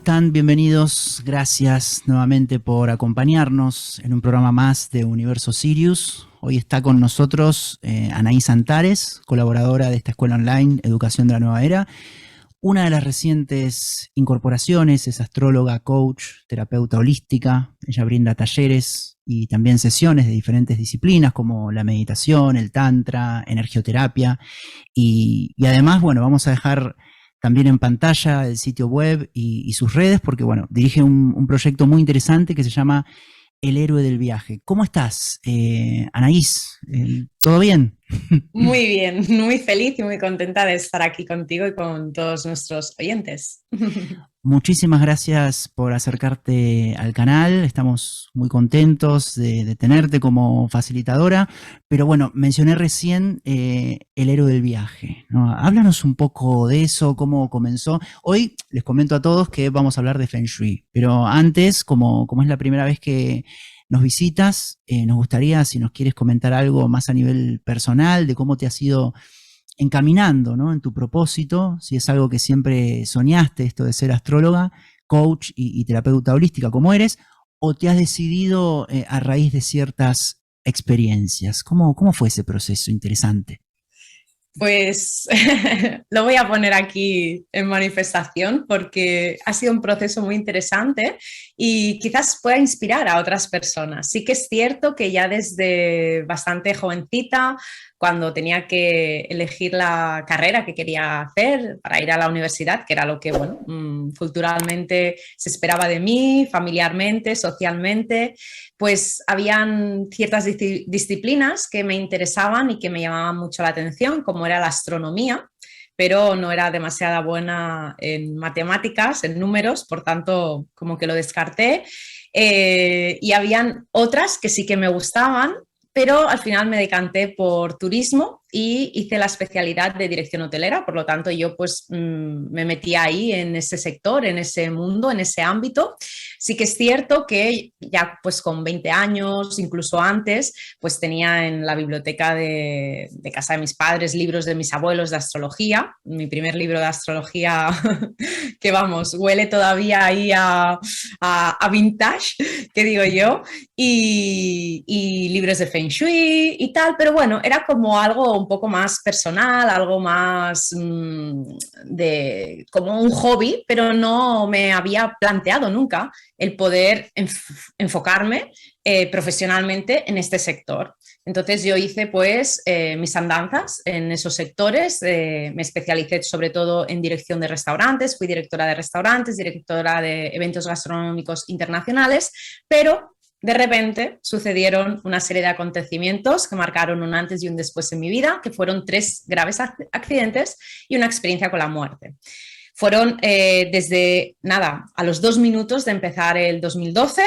están? Bienvenidos. Gracias nuevamente por acompañarnos en un programa más de Universo Sirius. Hoy está con nosotros Anaís Antares, colaboradora de esta escuela online Educación de la Nueva Era. Una de las recientes incorporaciones es astróloga, coach, terapeuta holística. Ella brinda talleres y también sesiones de diferentes disciplinas como la meditación, el tantra, energioterapia. Y además, bueno, vamos a dejar también en pantalla el sitio web y sus redes, porque bueno, dirige un proyecto muy interesante que se llama El Héroe del Viaje. ¿Cómo estás, Anaís? ¿Todo bien? Muy bien, muy feliz y muy contenta de estar aquí contigo y con todos nuestros oyentes. Muchísimas gracias por acercarte al canal, estamos muy contentos de tenerte como facilitadora, pero bueno, mencioné recién el héroe del viaje, ¿no? Háblanos un poco de eso, cómo comenzó. Hoy les comento a todos que vamos a hablar de Feng Shui, pero antes, como es la primera vez que nos visitas, nos gustaría si nos quieres comentar algo más a nivel personal de cómo te has ido encaminando, ¿no? En tu propósito, si es algo que siempre soñaste, esto de ser astróloga, coach y terapeuta holística como eres, o te has decidido a raíz de ciertas experiencias. ¿Cómo fue ese proceso interesante? Pues lo voy a poner aquí en manifestación porque ha sido un proceso muy interesante y quizás pueda inspirar a otras personas. Sí que es cierto que ya desde bastante jovencita, cuando tenía que elegir la carrera que quería hacer para ir a la universidad, que era lo que, bueno, culturalmente se esperaba de mí, familiarmente, socialmente, pues habían ciertas disciplinas que me interesaban y que me llamaban mucho la atención, como era la astronomía, pero no era demasiado buena en matemáticas, en números, por tanto, como que lo descarté. Y habían otras que sí que me gustaban, pero al final me decanté por turismo y hice la especialidad de dirección hotelera, por lo tanto yo pues me metí ahí en ese sector, en ese mundo, en ese ámbito. Sí que es cierto que ya pues con 20 años, incluso antes, pues tenía en la biblioteca de casa de mis padres libros de mis abuelos de astrología, mi primer libro de astrología que vamos, huele todavía ahí a vintage, que digo yo, y libros de Feng Shui y tal, pero bueno, era como algo un poco más personal, algo más como un hobby, pero no me había planteado nunca el poder enfocarme profesionalmente en este sector. Entonces yo hice pues mis andanzas en esos sectores, me especialicé sobre todo en dirección de restaurantes, fui directora de restaurantes, directora de eventos gastronómicos internacionales, pero de repente sucedieron una serie de acontecimientos que marcaron un antes y un después en mi vida, que fueron 3 graves accidentes y una experiencia con la muerte. Fueron desde, nada, a los 2 minutos de empezar el 2012,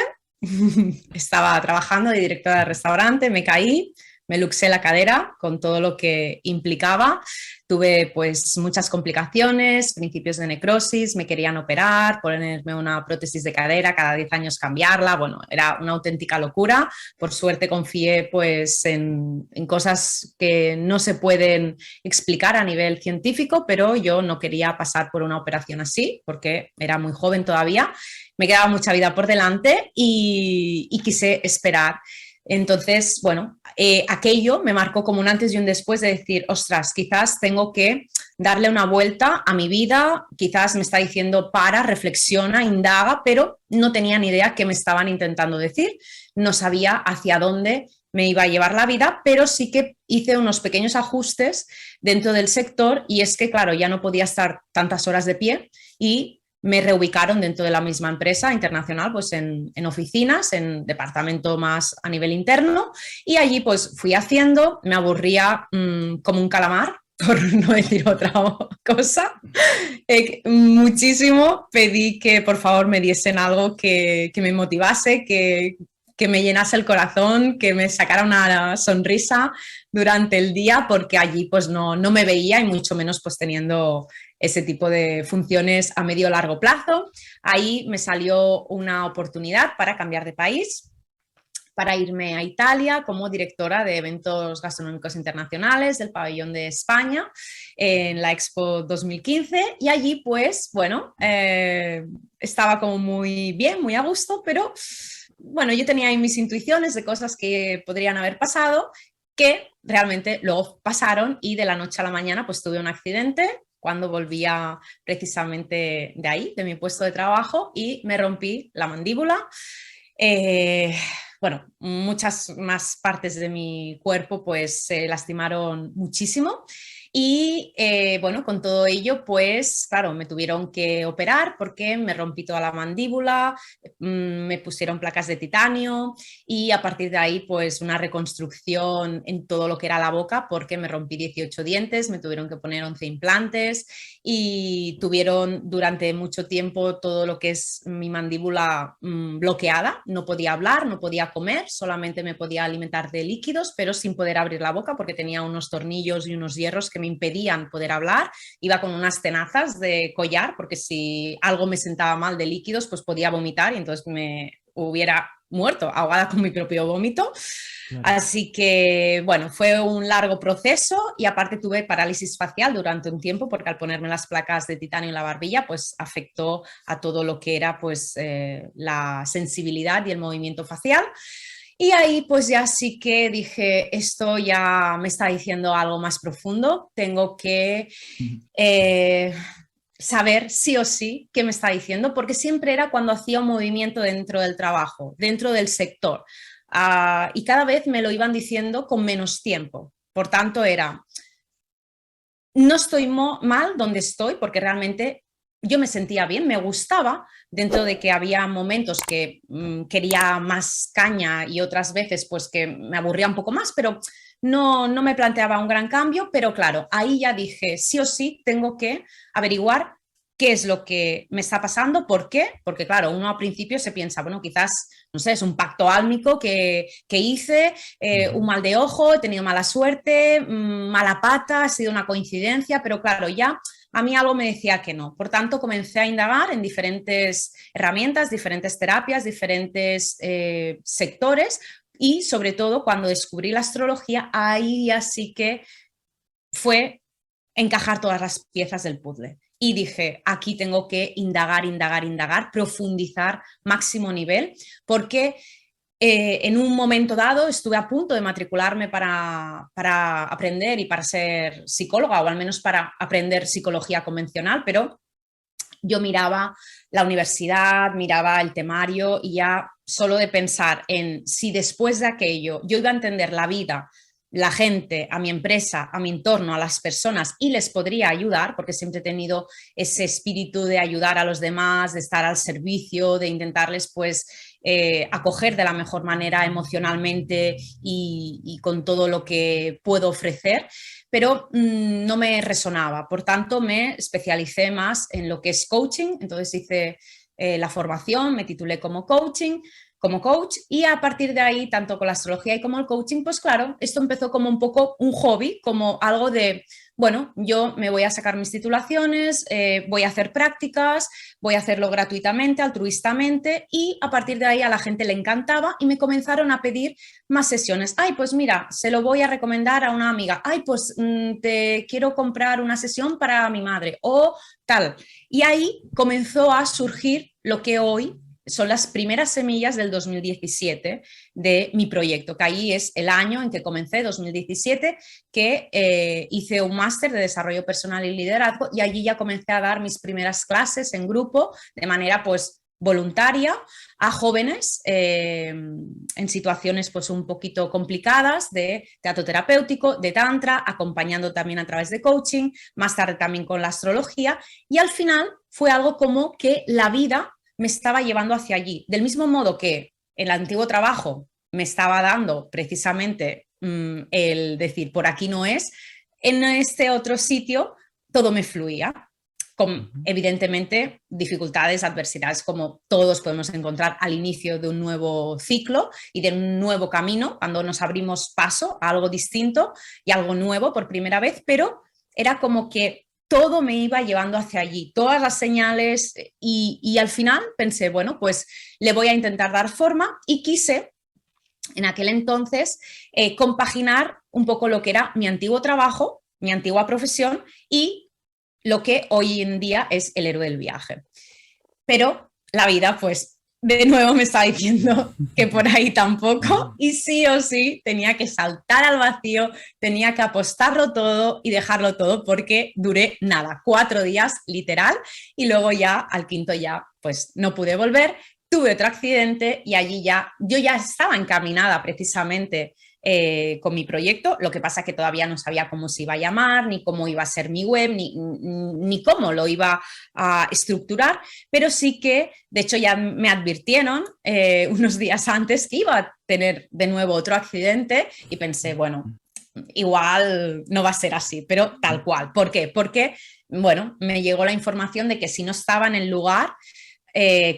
estaba trabajando de directora de restaurante, me caí, me luxé la cadera con todo lo que implicaba. Tuve pues muchas complicaciones, principios de necrosis, me querían operar, ponerme una prótesis de cadera, cada 10 años cambiarla, bueno, era una auténtica locura. Por suerte confié pues en cosas que no se pueden explicar a nivel científico, pero yo no quería pasar por una operación así porque era muy joven todavía, me quedaba mucha vida por delante y quise esperar. Entonces, bueno, aquello me marcó como un antes y un después de decir, ostras, quizás tengo que darle una vuelta a mi vida, quizás me está diciendo para, reflexiona, indaga, pero no tenía ni idea qué me estaban intentando decir, no sabía hacia dónde me iba a llevar la vida, pero sí que hice unos pequeños ajustes dentro del sector y es que, claro, ya no podía estar tantas horas de pie y me reubicaron dentro de la misma empresa internacional, pues en oficinas, en departamento más a nivel interno, y allí pues fui haciendo, me aburría como un calamar, por no decir otra cosa, muchísimo, pedí que por favor me diesen algo que me motivase, que me llenase el corazón, que me sacara una sonrisa durante el día, porque allí pues no me veía y mucho menos pues teniendo ese tipo de funciones a medio o largo plazo. Ahí me salió una oportunidad para cambiar de país para irme a Italia como directora de eventos gastronómicos internacionales del pabellón de España en la Expo 2015 y allí pues bueno, estaba como muy bien, muy a gusto, pero bueno, yo tenía ahí mis intuiciones de cosas que podrían haber pasado que realmente luego pasaron y de la noche a la mañana pues tuve un accidente cuando volvía precisamente de ahí, de mi puesto de trabajo y me rompí la mandíbula. Bueno, muchas más partes de mi cuerpo pues se lastimaron muchísimo y bueno, con todo ello pues claro, me tuvieron que operar porque me rompí toda la mandíbula, me pusieron placas de titanio y a partir de ahí pues una reconstrucción en todo lo que era la boca porque me rompí 18 dientes, me tuvieron que poner 11 implantes y tuvieron durante mucho tiempo todo lo que es mi mandíbula bloqueada, no podía hablar, no podía comer, solamente me podía alimentar de líquidos, pero sin poder abrir la boca porque tenía unos tornillos y unos hierros que me impedían poder hablar, iba con unas tenazas de collar porque si algo me sentaba mal de líquidos pues podía vomitar y entonces me hubiera muerto ahogada con mi propio vómito. Claro. Así que, bueno, fue un largo proceso y aparte tuve parálisis facial durante un tiempo porque al ponerme las placas de titanio en la barbilla, pues afectó a todo lo que era pues la sensibilidad y el movimiento facial. Y ahí pues ya sí que dije, esto ya me está diciendo algo más profundo, tengo que saber sí o sí qué me está diciendo, porque siempre era cuando hacía un movimiento dentro del trabajo, dentro del sector. Y cada vez me lo iban diciendo con menos tiempo. Por tanto, era, no estoy mal donde estoy, porque realmente yo me sentía bien, me gustaba, dentro de que había momentos que quería más caña y otras veces pues que me aburría un poco más, pero no me planteaba un gran cambio, pero claro, ahí ya dije, sí o sí, tengo que averiguar qué es lo que me está pasando, ¿por qué? Porque claro, uno al principio se piensa, bueno, quizás, no sé, es un pacto álmico que hice, un mal de ojo, he tenido mala suerte, mala pata, ha sido una coincidencia, pero claro, ya a mí algo me decía que no. Por tanto, comencé a indagar en diferentes herramientas, diferentes terapias, diferentes sectores y sobre todo cuando descubrí la astrología, ahí ya sí que fue encajar todas las piezas del puzzle. Y dije, aquí tengo que indagar, indagar, indagar, profundizar máximo nivel, porque en un momento dado estuve a punto de matricularme para aprender y para ser psicóloga, o al menos para aprender psicología convencional, pero yo miraba la universidad, miraba el temario y ya solo de pensar en si después de aquello yo iba a entender la vida, la gente, a mi empresa, a mi entorno, a las personas y les podría ayudar, porque siempre he tenido ese espíritu de ayudar a los demás, de estar al servicio, de intentarles pues acoger de la mejor manera emocionalmente y con todo lo que puedo ofrecer, pero no me resonaba. Por tanto, me especialicé más en lo que es coaching, entonces hice la formación, me titulé como coach y a partir de ahí, tanto con la astrología y como el coaching, pues claro, esto empezó como un poco un hobby, como algo de, bueno, yo me voy a sacar mis titulaciones, voy a hacer prácticas, voy a hacerlo gratuitamente, altruistamente y a partir de ahí a la gente le encantaba y me comenzaron a pedir más sesiones. Ay, pues mira, se lo voy a recomendar a una amiga. Ay, pues te quiero comprar una sesión para mi madre o tal. Y ahí comenzó a surgir lo que hoy son las primeras semillas del 2017 de mi proyecto, que ahí es el año en que comencé, 2017, que hice un máster de desarrollo personal y liderazgo y allí ya comencé a dar mis primeras clases en grupo de manera pues voluntaria a jóvenes en situaciones pues un poquito complicadas de teatro terapéutico, de tantra, acompañando también a través de coaching, más tarde también con la astrología y al final fue algo como que la vida me estaba llevando hacia allí. Del mismo modo que el antiguo trabajo me estaba dando precisamente el decir, por aquí no es, en este otro sitio todo me fluía, con evidentemente dificultades, adversidades, como todos podemos encontrar al inicio de un nuevo ciclo y de un nuevo camino, cuando nos abrimos paso a algo distinto y algo nuevo por primera vez, pero era como que todo me iba llevando hacia allí, todas las señales y al final pensé, bueno, pues le voy a intentar dar forma y quise en aquel entonces compaginar un poco lo que era mi antiguo trabajo, mi antigua profesión y lo que hoy en día es el héroe del viaje. Pero la vida, pues, de nuevo me está diciendo que por ahí tampoco, y sí o sí tenía que saltar al vacío, tenía que apostarlo todo y dejarlo todo, porque duré nada, 4 días literal, y luego ya al quinto ya pues no pude volver. Tuve otro accidente y allí ya, yo ya estaba encaminada precisamente con mi proyecto, lo que pasa que todavía no sabía cómo se iba a llamar, ni cómo iba a ser mi web, ni cómo lo iba a estructurar, pero sí que, de hecho, ya me advirtieron unos días antes que iba a tener de nuevo otro accidente y pensé, bueno, igual no va a ser así, pero tal cual. ¿Por qué? Porque, bueno, me llegó la información de que si no estaba en el lugar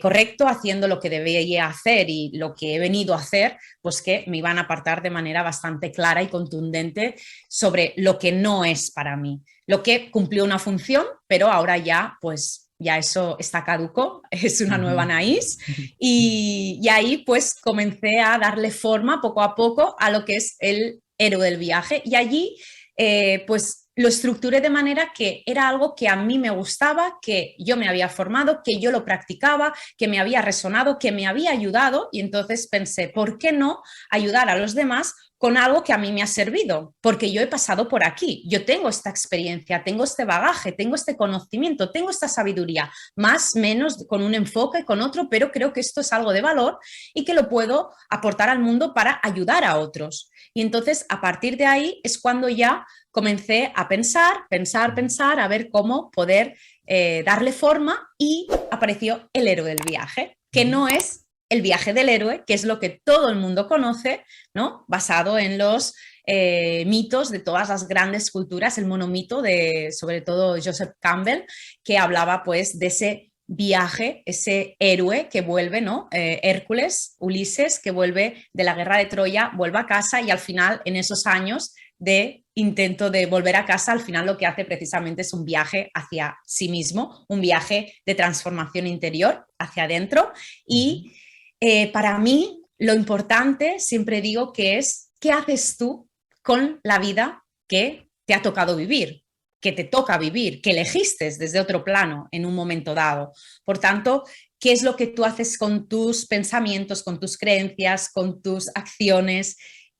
correcto, haciendo lo que debía hacer y lo que he venido a hacer, pues que me iban a apartar de manera bastante clara y contundente sobre lo que no es para mí. Lo que cumplió una función, pero ahora ya, pues ya eso está caduco, es una nueva Anaís, y ahí pues comencé a darle forma poco a poco a lo que es el héroe del viaje, y allí pues lo estructuré de manera que era algo que a mí me gustaba, que yo me había formado, que yo lo practicaba, que me había resonado, que me había ayudado, y entonces pensé, ¿por qué no ayudar a los demás con algo que a mí me ha servido? Porque yo he pasado por aquí, yo tengo esta experiencia, tengo este bagaje, tengo este conocimiento, tengo esta sabiduría, más, menos, con un enfoque, con otro, pero creo que esto es algo de valor y que lo puedo aportar al mundo para ayudar a otros. Y entonces, a partir de ahí es cuando ya comencé a pensar, a ver cómo poder darle forma, y apareció el héroe del viaje, que no es el viaje del héroe, que es lo que todo el mundo conoce, ¿no? Basado en los mitos de todas las grandes culturas, el monomito de, sobre todo, Joseph Campbell, que hablaba pues de ese viaje, ese héroe que vuelve, ¿no? Hércules, Ulises, que vuelve de la guerra de Troya, vuelve a casa y al final, en esos años de intento de volver a casa, al final lo que hace precisamente es un viaje hacia sí mismo, un viaje de transformación interior hacia adentro. Y para mí lo importante, siempre digo, que es qué haces tú con la vida que te ha tocado vivir, que te toca vivir, que elegiste desde otro plano en un momento dado. Por tanto, ¿qué es lo que tú haces con tus pensamientos, con tus creencias, con tus acciones?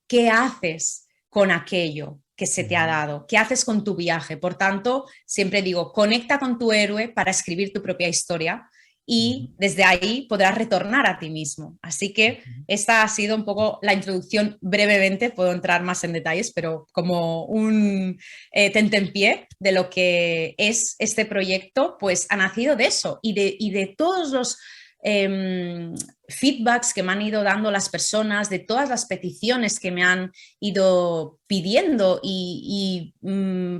¿Qué haces con aquello que se te ha dado? ¿Qué haces con tu viaje? Por tanto, siempre digo, conecta con tu héroe para escribir tu propia historia y desde ahí podrás retornar a ti mismo. Así que esta ha sido un poco la introducción brevemente, puedo entrar más en detalles, pero como un tentempié de lo que es este proyecto, pues ha nacido de eso y de todos los feedbacks que me han ido dando las personas, de todas las peticiones que me han ido pidiendo y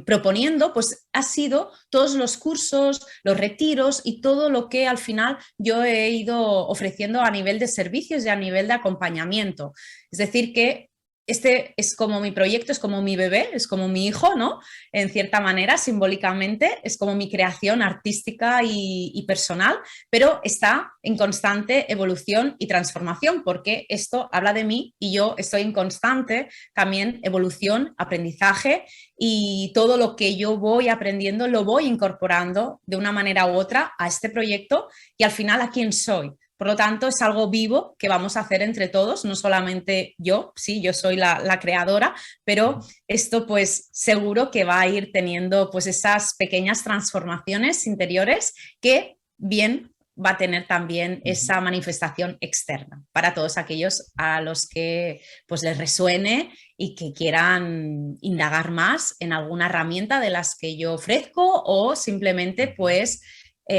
proponiendo, pues ha sido todos los cursos, los retiros y todo lo que al final yo he ido ofreciendo a nivel de servicios y a nivel de acompañamiento. Es decir, que este es como mi proyecto, es como mi bebé, es como mi hijo, ¿no? En cierta manera, simbólicamente, es como mi creación artística y personal, pero está en constante evolución y transformación, porque esto habla de mí y yo estoy en constante también evolución, aprendizaje, y todo lo que yo voy aprendiendo lo voy incorporando de una manera u otra a este proyecto y al final a quién soy. Por lo tanto, es algo vivo que vamos a hacer entre todos, no solamente yo, sí, yo soy la creadora, pero esto pues seguro que va a ir teniendo pues esas pequeñas transformaciones interiores que bien va a tener también esa manifestación externa para todos aquellos a los que pues les resuene y que quieran indagar más en alguna herramienta de las que yo ofrezco o simplemente pues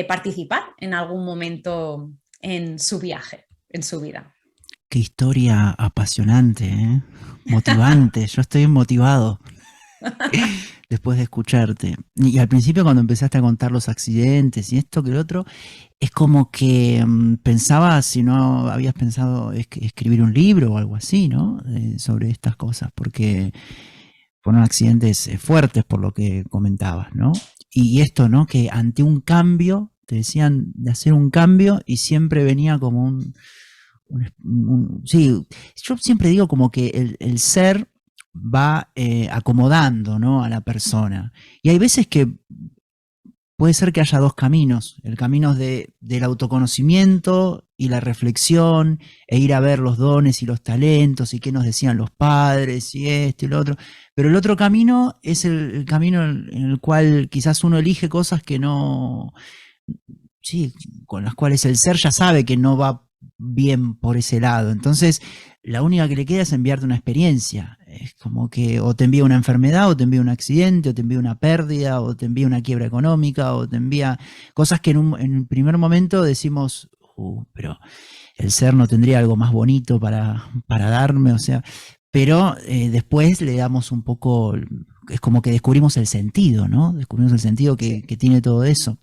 participar en algún momento en su viaje, en su vida. Qué historia apasionante, ¿eh? Motivante. Yo estoy motivado después de escucharte. Y al principio cuando empezaste a contar los accidentes y esto que lo otro, es como que pensaba si no habías pensado escribir un libro o algo así, ¿no? Sobre estas cosas, porque fueron accidentes fuertes por lo que comentabas, ¿no? Y esto, ¿no? Que ante un cambio, te decían de hacer un cambio y siempre venía como sí, yo siempre digo como que el ser va acomodando, ¿no?, a la persona. Y hay veces que puede ser que haya dos caminos, el camino del autoconocimiento y la reflexión, e ir a ver los dones y los talentos y qué nos decían los padres y esto y lo otro. Pero el otro camino es el camino en el cual quizás uno elige cosas que no, sí, con las cuales el ser ya sabe que no va bien por ese lado. Entonces, la única que le queda es enviarte una experiencia. Es como que o te envía una enfermedad, o te envía un accidente, o te envía una pérdida, o te envía una quiebra económica, o te envía cosas que en un primer momento decimos, pero el ser no tendría algo más bonito para darme, o sea, pero después le damos un poco, es como que descubrimos el sentido, ¿no? Descubrimos el sentido Sí. que tiene todo eso.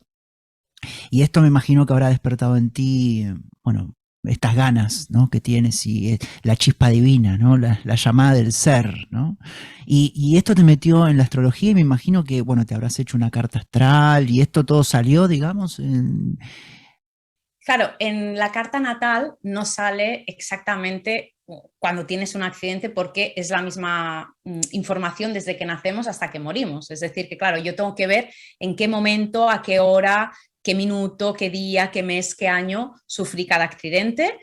Y esto me imagino que habrá despertado en ti, bueno, estas ganas, ¿no?, que tienes, y la chispa divina, ¿no?, la llamada del ser, ¿no? Y esto te metió en la astrología, y me imagino que, bueno, te habrás hecho una carta astral y esto todo salió, digamos, Claro, en la carta natal no sale exactamente cuando tienes un accidente porque es la misma información desde que nacemos hasta que morimos. Es decir, que claro, yo tengo que ver en qué momento, a qué hora, qué minuto, qué día, qué mes, qué año sufrí cada accidente,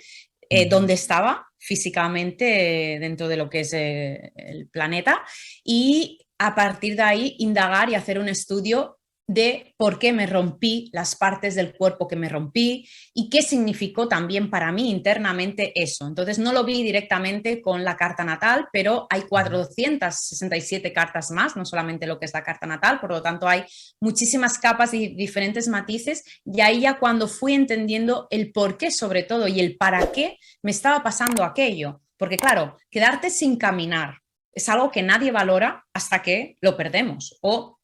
dónde estaba físicamente dentro de lo que es el planeta, y a partir de ahí indagar y hacer un estudio de por qué me rompí, las partes del cuerpo que me rompí y qué significó también para mí internamente eso. Entonces no lo vi directamente con la carta natal, pero hay 467 cartas más, no solamente lo que es la carta natal, por lo tanto hay muchísimas capas y diferentes matices, y ahí ya cuando fui entendiendo el por qué sobre todo y el para qué me estaba pasando aquello. Porque claro, quedarte sin caminar es algo que nadie valora hasta que lo perdemos o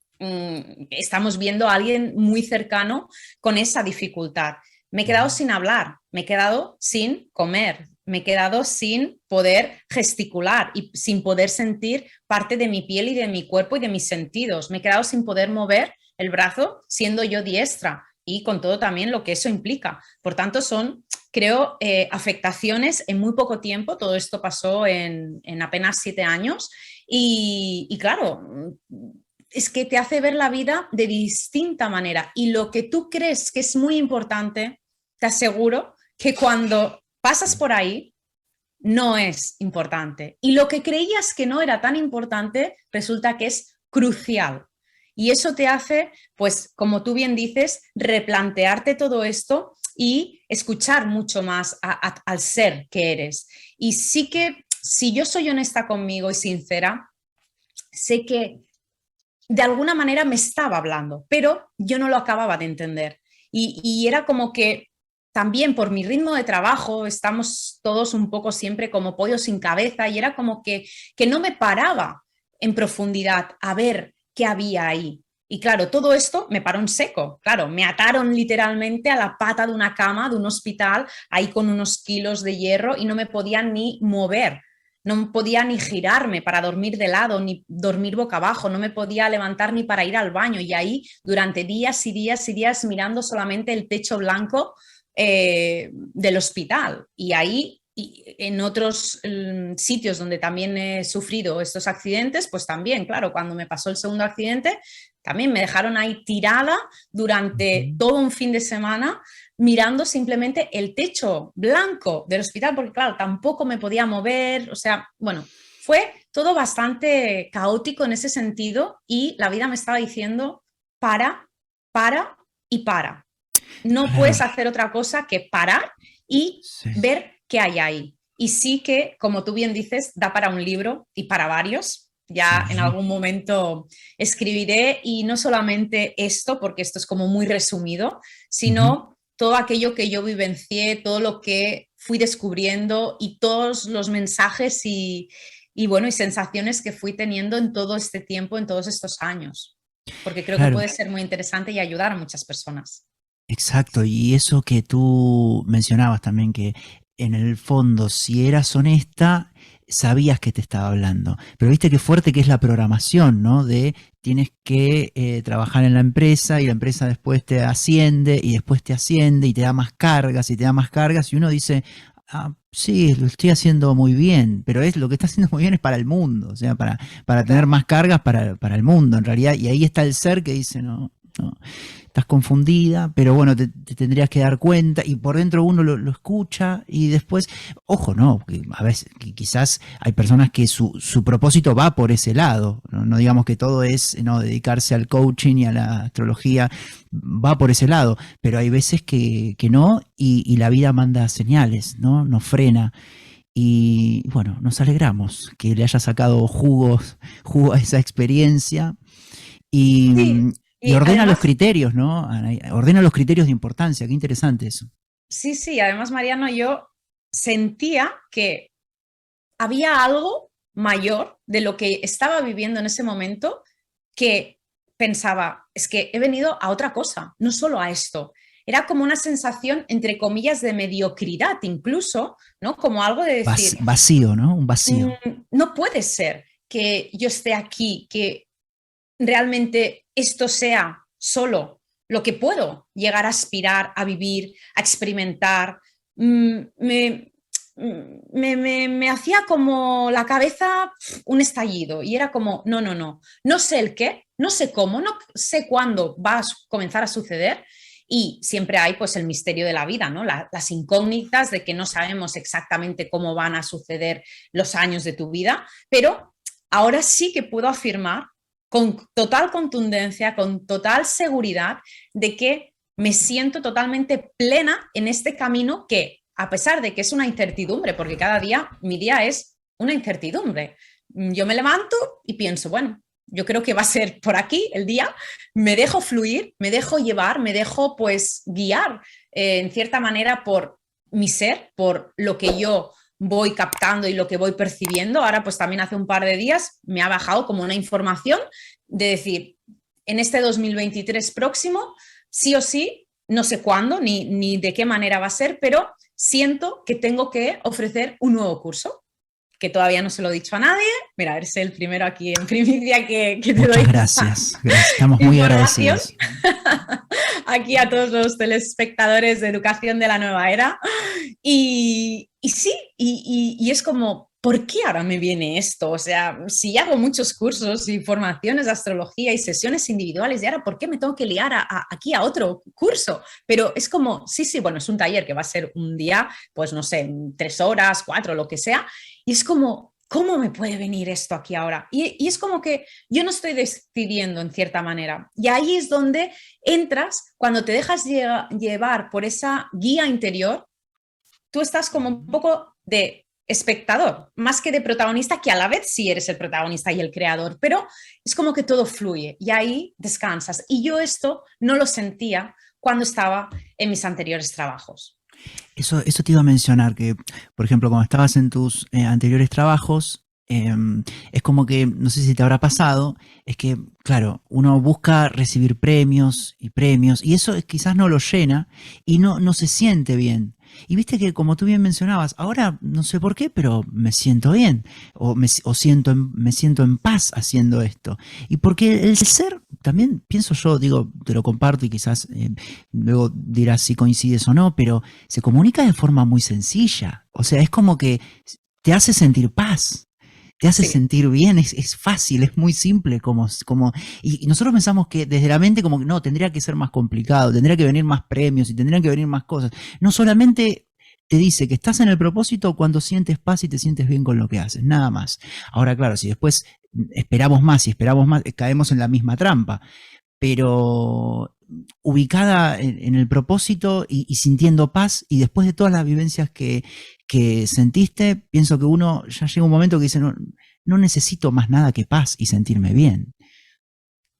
estamos viendo a alguien muy cercano con esa dificultad. Me he quedado sin hablar, me he quedado sin comer, me he quedado sin poder gesticular y sin poder sentir parte de mi piel y de mi cuerpo y de mis sentidos. Me he quedado sin poder mover el brazo siendo yo diestra y con todo también lo que eso implica. Por tanto, son, creo, afectaciones en muy poco tiempo. Todo esto pasó en apenas 7 años y claro, es que te hace ver la vida de distinta manera. Y lo que tú crees que es muy importante, te aseguro que cuando pasas por ahí, no es importante. Y lo que creías que no era tan importante, resulta que es crucial. Y eso te hace, pues, como tú bien dices, replantearte todo esto y escuchar mucho más al ser que eres. Y sí que, si yo soy honesta conmigo y sincera, sé que de alguna manera me estaba hablando, pero yo no lo acababa de entender. Y era como que también por mi ritmo de trabajo estamos todos un poco siempre como pollos sin cabeza y era como que no me paraba en profundidad a ver qué había ahí. Y claro, todo esto me paró en seco. Claro, me ataron literalmente a la pata de una cama, de un hospital, ahí con unos kilos de hierro y no me podían ni mover. No podía ni girarme para dormir de lado, ni dormir boca abajo, no me podía levantar ni para ir al baño. Y ahí durante días y días y días mirando solamente el techo blanco del hospital. Y ahí y en otros sitios donde también he sufrido estos accidentes, pues también, claro, cuando me pasó el segundo accidente, también me dejaron ahí tirada durante todo un fin de semana mirando simplemente el techo blanco del hospital, porque claro, tampoco me podía mover, o sea, bueno, fue todo bastante caótico en ese sentido y la vida me estaba diciendo para y para. No puedes claro, hacer otra cosa que parar y sí. ver qué hay ahí. Y sí que, como tú bien dices, da para un libro y para varios. Ya en Ujú, algún momento escribiré y no solamente esto, porque esto es como muy resumido, ujú. sino todo aquello que yo vivencié, todo lo que fui descubriendo y todos los mensajes y bueno, y sensaciones que fui teniendo en todo este tiempo, en todos estos años, porque creo que Claro, puede ser muy interesante y ayudar a muchas personas. exacto. Y eso que tú mencionabas también, que en el fondo, si eras honesta, sabías que te estaba hablando. Pero viste qué fuerte que es la programación, ¿no? De tienes que trabajar en la empresa y la empresa después te asciende y después te asciende y te da más cargas y te da más cargas y uno dice, Sí, lo estoy haciendo muy bien, pero lo que está haciendo muy bien es para el mundo, o sea, para tener Claro. más cargas para el mundo, en realidad. Y ahí está el ser que dice, no, no, estás confundida, pero bueno, te tendrías que dar cuenta y por dentro uno lo escucha y después, ojo, no, porque a veces quizás hay personas que su propósito va por ese lado, ¿no? No digamos que todo es no dedicarse al coaching y a la astrología, va por ese lado, pero hay veces que no y la vida manda señales, ¿no? Nos frena. Y bueno, nos alegramos que le haya sacado jugo a esa experiencia y, Sí, y y ordena los además, criterios, ¿no? Ordena los criterios de importancia, qué interesante eso. sí, sí, además, Mariano, yo sentía que había algo mayor de lo que estaba viviendo en ese momento que pensaba, es que he venido a otra cosa, no solo a esto. Era como una sensación, entre comillas, de mediocridad incluso, ¿no? Como algo de decir, Vacío, ¿no? Un vacío. no puede ser que yo esté aquí, que realmente esto sea solo lo que puedo llegar a aspirar, a vivir, a experimentar. Me, me hacía como la cabeza un estallido y era como, no, no, no, no sé el qué, no sé cómo, no sé cuándo va a comenzar a suceder y siempre hay pues el misterio de la vida, ¿no? Las incógnitas de que no sabemos exactamente cómo van a suceder los años de tu vida, pero ahora sí que puedo afirmar con total contundencia, con total seguridad de que me siento totalmente plena en este camino que, a pesar de que es una incertidumbre, porque cada día mi día es una incertidumbre, yo me levanto y pienso, bueno, yo creo que va a ser por aquí el día, me dejo fluir, me dejo llevar, me dejo pues guiar en cierta manera por mi ser, por lo que yo voy captando y lo que voy percibiendo. Ahora pues también hace un par de días me ha bajado como una información de decir, en este 2023 próximo, sí o sí, no sé cuándo ni de qué manera va a ser, pero siento que tengo que ofrecer un nuevo curso que todavía no se lo he dicho a nadie. Mira, eres el primero aquí en primicia que te Muchas doy esta gracias, gracias, estamos muy información agradecidos. aquí a todos los telespectadores de Educación de la Nueva Era. Y sí, y es como, ¿por qué ahora me viene esto? O sea, si hago muchos cursos y formaciones de astrología y sesiones individuales, ¿y ahora por qué me tengo que liar aquí a otro curso? Pero es como, sí, sí, bueno, es un taller que va a ser un día, pues no sé, 3 horas, 4, lo que sea, y es como, ¿cómo me puede venir esto aquí ahora? Y es como que yo no estoy decidiendo en cierta manera. Y ahí es donde entras, cuando te dejas llevar por esa guía interior, tú estás como un poco de espectador, más que de protagonista, que a la vez sí eres el protagonista y el creador, pero es como que todo fluye y ahí descansas. Y yo esto no lo sentía cuando estaba en mis anteriores trabajos. Eso te iba a mencionar, que por ejemplo, cuando estabas en tus anteriores trabajos, es como que, no sé si te habrá pasado, es que, claro, uno busca recibir premios, y eso quizás no lo llena y no se siente bien. Y viste que, como tú bien mencionabas, ahora no sé por qué, pero me siento bien, me siento en paz haciendo esto. Y porque el ser, también pienso yo, digo, te lo comparto y quizás luego dirás si coincides o no, pero se comunica de forma muy sencilla. O sea, es como que te hace sentir paz, te hace Sí, sentir bien, es fácil, es muy simple. Y nosotros pensamos que desde la mente como que no, tendría que ser más complicado, tendría que venir más premios y tendrían que venir más cosas. No solamente te dice que estás en el propósito cuando sientes paz y te sientes bien con lo que haces, nada más. Ahora, claro, si después esperamos más y esperamos más, caemos en la misma trampa, pero ubicada en el propósito y sintiendo paz, y después de todas las vivencias que sentiste, pienso que uno ya llega un momento que dice, no necesito más nada que paz y sentirme bien.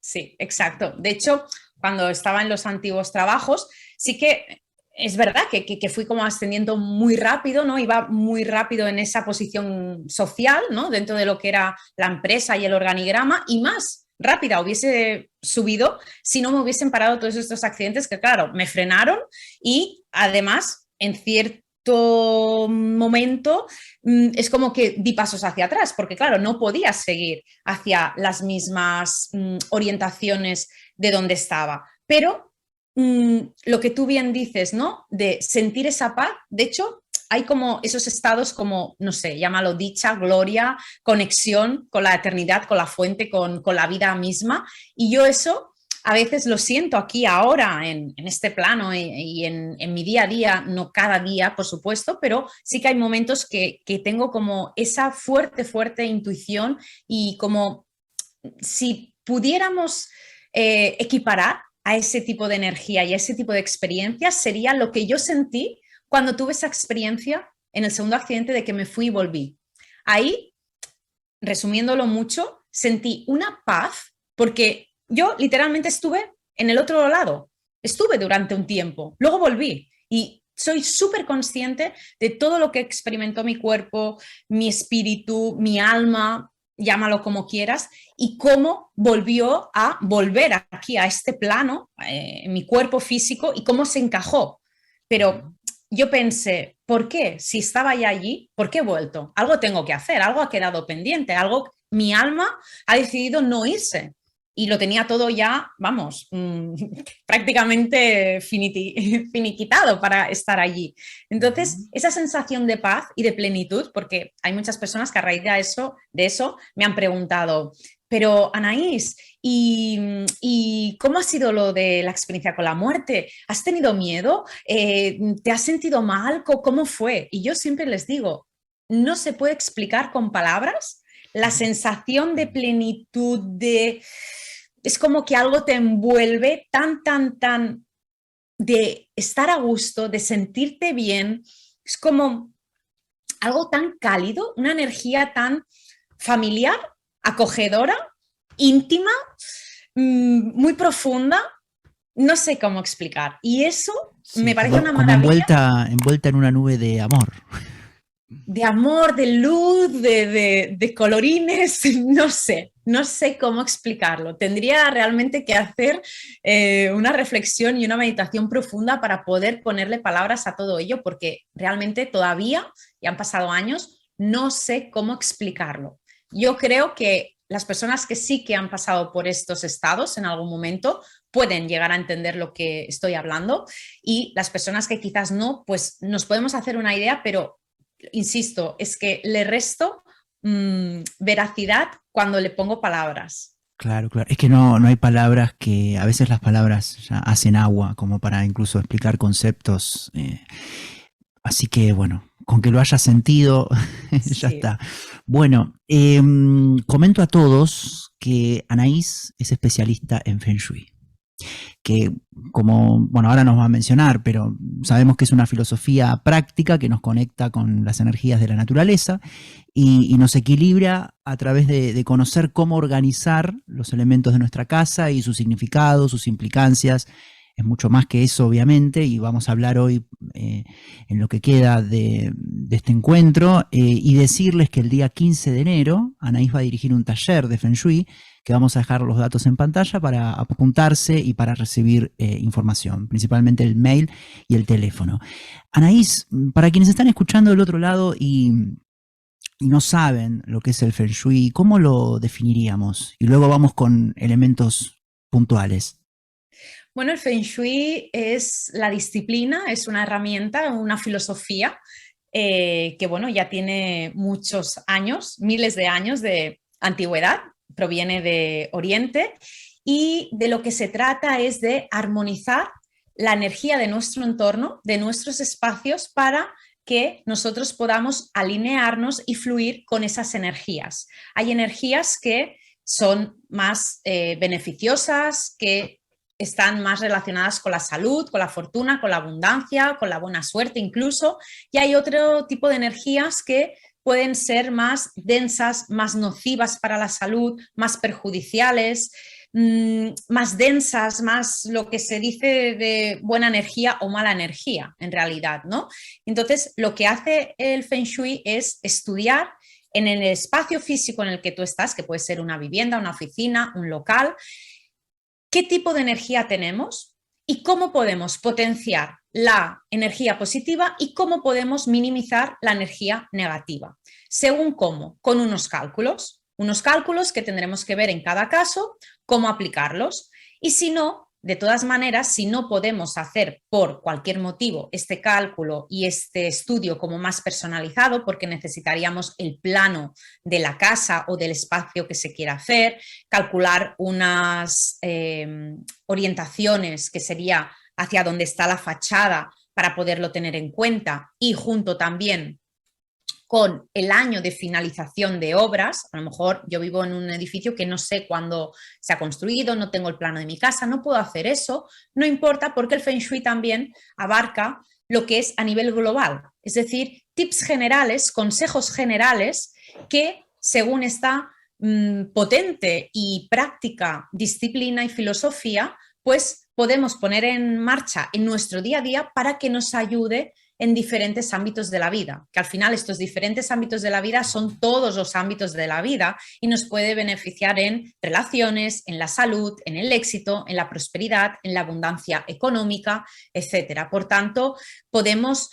sí, exacto. De hecho, cuando estaba en los antiguos trabajos, sí que es verdad que fui como ascendiendo muy rápido, ¿no? Iba muy rápido en esa posición social, ¿no? Dentro de lo que era la empresa y el organigrama, y más rápida hubiese subido si no me hubiesen parado todos estos accidentes que, claro, me frenaron y además, en cierto momento, es como que di pasos hacia atrás, porque, claro, no podía seguir hacia las mismas orientaciones de donde estaba. Pero lo que tú bien dices, ¿no? De sentir esa paz, de hecho, hay como esos estados como, no sé, llámalo dicha, gloria, conexión con la eternidad, con la fuente, con la vida misma. Y yo eso a veces lo siento aquí ahora en este plano y en mi día a día, no cada día, por supuesto, pero sí que hay momentos que tengo como esa fuerte, fuerte intuición y como si pudiéramos equiparar a ese tipo de energía y a ese tipo de experiencias, sería lo que yo sentí cuando tuve esa experiencia en el segundo accidente de que me fui y volví. Ahí, resumiéndolo mucho, sentí una paz porque yo literalmente estuve en el otro lado, estuve durante un tiempo, luego volví y soy súper consciente de todo lo que experimentó mi cuerpo, mi espíritu, mi alma, llámalo como quieras, y cómo volvió a volver aquí a este plano, mi cuerpo físico, y cómo se encajó. Pero yo pensé, ¿por qué? Si estaba ya allí, ¿por qué he vuelto? Algo tengo que hacer, algo ha quedado pendiente, algo, mi alma ha decidido no irse. Y lo tenía todo ya, vamos, prácticamente finiquitado para estar allí. Entonces, esa sensación de paz y de plenitud, porque hay muchas personas que a raíz de eso me han preguntado, pero Anaís, ¿y cómo ha sido lo de la experiencia con la muerte? ¿Has tenido miedo? ¿Te has sentido mal? ¿Cómo fue? Y yo siempre les digo, no se puede explicar con palabras la sensación de plenitud, de... Es como que algo te envuelve tan, de estar a gusto, de sentirte bien. Es como algo tan cálido, una energía tan familiar, acogedora, íntima, muy profunda, no sé cómo explicar. Y eso Sí, me parece como, una como maravilla envuelta en una nube de amor. de amor, de luz, de colorines, no sé cómo explicarlo. Tendría realmente que hacer una reflexión y una meditación profunda para poder ponerle palabras a todo ello, porque realmente todavía, ya han pasado años, no sé cómo explicarlo. Yo creo que las personas que sí que han pasado por estos estados en algún momento pueden llegar a entender lo que estoy hablando y las personas que quizás no, pues nos podemos hacer una idea, pero insisto, es que le resto veracidad cuando le pongo palabras. Claro, claro. Es que no hay palabras que, a veces las palabras ya hacen agua, como para incluso explicar conceptos. Así que bueno, con que lo hayas sentido, ya Sí. está. Bueno, comento a todos que Anaís es especialista en Feng Shui, que como, bueno, ahora nos va a mencionar, pero sabemos que es una filosofía práctica que nos conecta con las energías de la naturaleza y nos equilibra a través de conocer cómo organizar los elementos de nuestra casa y su significado, sus implicancias. Es mucho más que eso, obviamente, y vamos a hablar hoy en lo que queda de este encuentro y decirles que el día 15 de enero Anaís va a dirigir un taller de Feng Shui que vamos a dejar los datos en pantalla para apuntarse y para recibir información, principalmente el mail y el teléfono. Anaís, para quienes están escuchando del otro lado y no saben lo que es el Feng Shui, ¿cómo lo definiríamos? Y luego vamos con elementos puntuales. Bueno, el Feng Shui es la disciplina, es una herramienta, una filosofía que, bueno, ya tiene muchos años, miles de años de antigüedad, proviene de Oriente y de lo que se trata es de armonizar la energía de nuestro entorno, de nuestros espacios para que nosotros podamos alinearnos y fluir con esas energías. Hay energías que son más beneficiosas, que están más relacionadas con la salud, con la fortuna, con la abundancia, con la buena suerte incluso, y hay otro tipo de energías que pueden ser más densas, más nocivas para la salud, más perjudiciales, más densas, más lo que se dice de buena energía o mala energía en realidad, ¿no? Entonces, lo que hace el Feng Shui es estudiar en el espacio físico en el que tú estás, que puede ser una vivienda, una oficina, un local, qué tipo de energía tenemos y cómo podemos potenciar la energía positiva y cómo podemos minimizar la energía negativa. Según cómo, con unos cálculos que tendremos que ver en cada caso, cómo aplicarlos. Y si no, de todas maneras, si no podemos hacer por cualquier motivo este cálculo y este estudio como más personalizado, porque necesitaríamos el plano de la casa o del espacio que se quiera hacer, calcular unas orientaciones que sería hacia dónde está la fachada para poderlo tener en cuenta, y junto también con el año de finalización de obras. A lo mejor yo vivo en un edificio que no sé cuándo se ha construido, no tengo el plano de mi casa, no puedo hacer eso, no importa, porque el Feng Shui también abarca lo que es a nivel global, es decir, tips generales, consejos generales que, según esta potente y práctica disciplina y filosofía, pues podemos poner en marcha en nuestro día a día para que nos ayude en diferentes ámbitos de la vida, que al final estos diferentes ámbitos de la vida son todos los ámbitos de la vida y nos puede beneficiar en relaciones, en la salud, en el éxito, en la prosperidad, en la abundancia económica, etcétera. Por tanto, podemos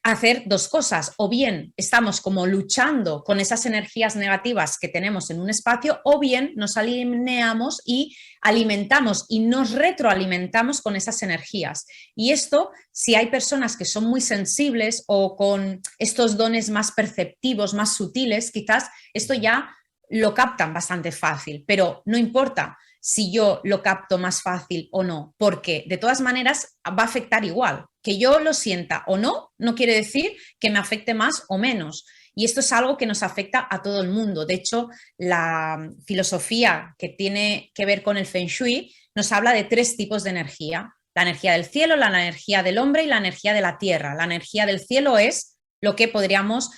hacer dos cosas: o bien estamos como luchando con esas energías negativas que tenemos en un espacio, o bien nos alineamos y alimentamos y nos retroalimentamos con esas energías. Y esto, si hay personas que son muy sensibles o con estos dones más perceptivos, más sutiles, quizás esto ya lo captan bastante fácil, pero no importa si yo lo capto más fácil o no, porque de todas maneras va a afectar igual. Que yo lo sienta o no, no quiere decir que me afecte más o menos. Y esto es algo que nos afecta a todo el mundo. De hecho, la filosofía que tiene que ver con el Feng Shui nos habla de 3 tipos de energía: la energía del cielo, la energía del hombre y la energía de la tierra. La energía del cielo es lo que podríamos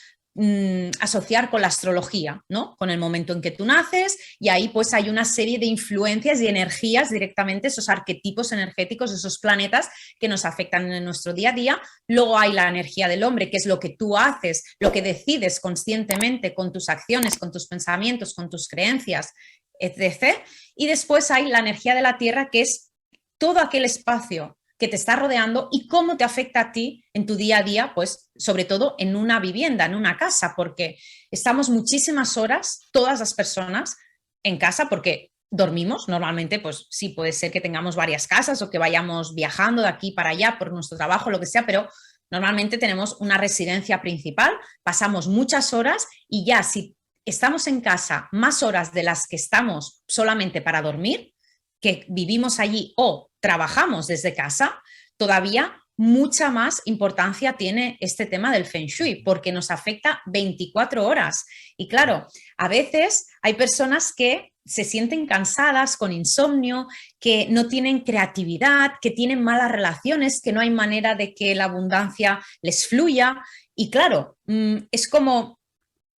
asociar con la astrología, ¿no? Con el momento en que tú naces, y ahí pues hay una serie de influencias y energías directamente, esos arquetipos energéticos, esos planetas que nos afectan en nuestro día a día. Luego hay la energía del hombre, que es lo que tú haces, lo que decides conscientemente con tus acciones, con tus pensamientos, con tus creencias, etc. Y después hay la energía de la tierra, que es todo aquel espacio que te está rodeando y cómo te afecta a ti en tu día a día, pues sobre todo en una vivienda, en una casa, porque estamos muchísimas horas, todas las personas, en casa, porque dormimos normalmente. Pues sí, puede ser que tengamos varias casas o que vayamos viajando de aquí para allá por nuestro trabajo, lo que sea, pero normalmente tenemos una residencia principal, pasamos muchas horas, y ya si estamos en casa más horas de las que estamos solamente para dormir, que vivimos allí o trabajamos desde casa, todavía mucha más importancia tiene este tema del Feng Shui, porque nos afecta 24 horas. Y claro, a veces hay personas que se sienten cansadas, con insomnio, que no tienen creatividad, que tienen malas relaciones, que no hay manera de que la abundancia les fluya. Y claro, es como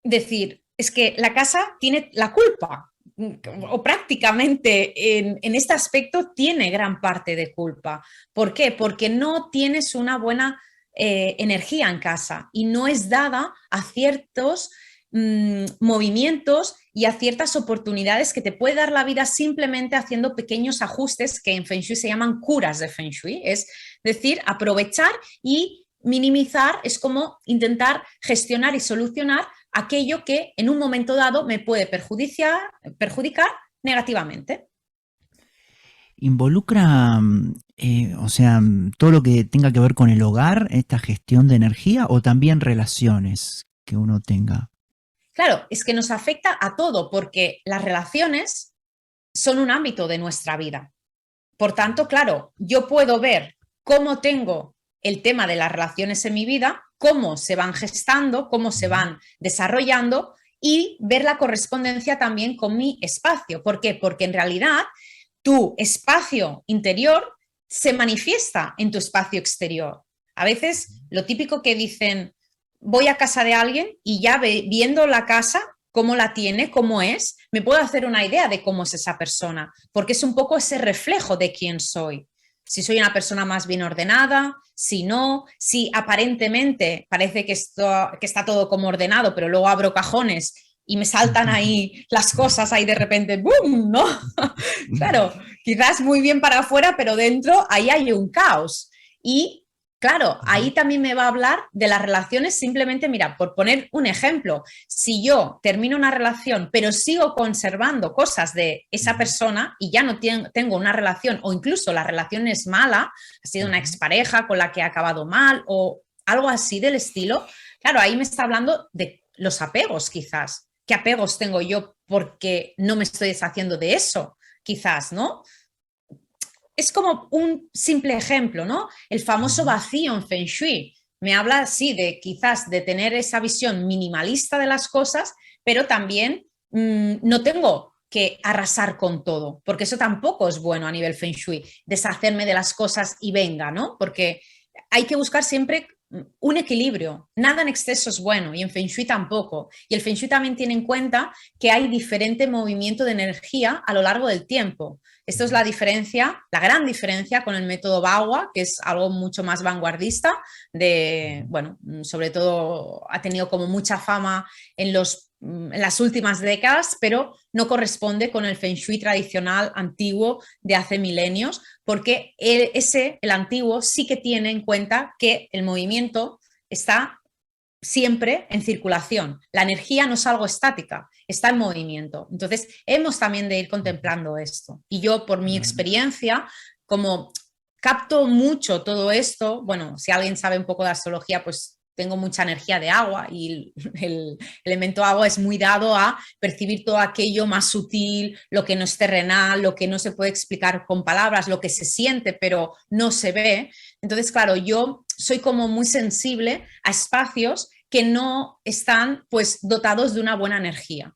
decir, es que la casa tiene la culpa, o prácticamente en este aspecto tiene gran parte de culpa. ¿Por qué? Porque no tienes una buena energía en casa y no es dada a ciertos movimientos y a ciertas oportunidades que te puede dar la vida simplemente haciendo pequeños ajustes, que en Feng Shui se llaman curas de Feng Shui, es decir, aprovechar y minimizar. Es como intentar gestionar y solucionar aquello que en un momento dado me puede perjudicar negativamente. ¿Involucra, o sea, todo lo que tenga que ver con el hogar, esta gestión de energía, o también relaciones que uno tenga? Claro, es que nos afecta a todo, porque las relaciones son un ámbito de nuestra vida. Por tanto, claro, yo puedo ver cómo tengo el tema de las relaciones en mi vida, cómo se van gestando, cómo se van desarrollando, y ver la correspondencia también con mi espacio. ¿Por qué? Porque en realidad tu espacio interior se manifiesta en tu espacio exterior. A veces lo típico que dicen: voy a casa de alguien y ya viendo la casa, cómo la tiene, cómo es, me puedo hacer una idea de cómo es esa persona, porque es un poco ese reflejo de quién soy. Si soy una persona más bien ordenada, si no, si aparentemente parece que está todo como ordenado, pero luego abro cajones y me saltan ahí las cosas, ahí de repente, ¡boom!, ¿no? Claro, quizás muy bien para afuera, pero dentro ahí hay un caos. Y claro, ahí Ujú. también me va a hablar de las relaciones simplemente, mira, por poner un ejemplo, si yo termino una relación pero sigo conservando cosas de esa Ujú. persona y ya no tengo una relación o incluso la relación es mala, ha sido una Ujú. expareja con la que ha acabado mal o algo así del estilo, claro, ahí me está hablando de los apegos quizás. ¿Qué apegos tengo yo porque no me estoy deshaciendo de eso? Quizás, ¿no? Es como un simple ejemplo, ¿no? El famoso Ujú. vacío en Feng Shui. Me habla así de quizás de tener esa visión minimalista de las cosas, pero también no tengo que arrasar con todo, porque eso tampoco es bueno a nivel Feng Shui, deshacerme de las cosas y venga, ¿no? Porque hay que buscar siempre un equilibrio. Nada en exceso es bueno y en Feng Shui tampoco. Y el Feng Shui también tiene en cuenta que hay diferente movimiento de energía a lo largo del tiempo. Esto es Ujú. la diferencia, la gran diferencia con el método Bagua, que es algo mucho más vanguardista, de, Ujú. bueno, sobre todo ha tenido como mucha fama en las últimas décadas, pero no corresponde con el Feng Shui tradicional antiguo de hace milenios, porque el antiguo sí que tiene en cuenta que el movimiento está siempre en circulación. La energía no es algo estática, está en movimiento. Entonces, hemos también de ir Ujú. contemplando esto. Y yo, por mi Claro. experiencia, como capto mucho todo esto, bueno, si alguien sabe un poco de astrología, pues tengo mucha energía de agua y el elemento agua es muy dado a percibir todo aquello más sutil, lo que no es terrenal, lo que no se puede explicar con palabras, lo que se siente pero no se ve. Entonces, claro, yo soy como muy sensible a espacios que no están pues dotados de una buena energía.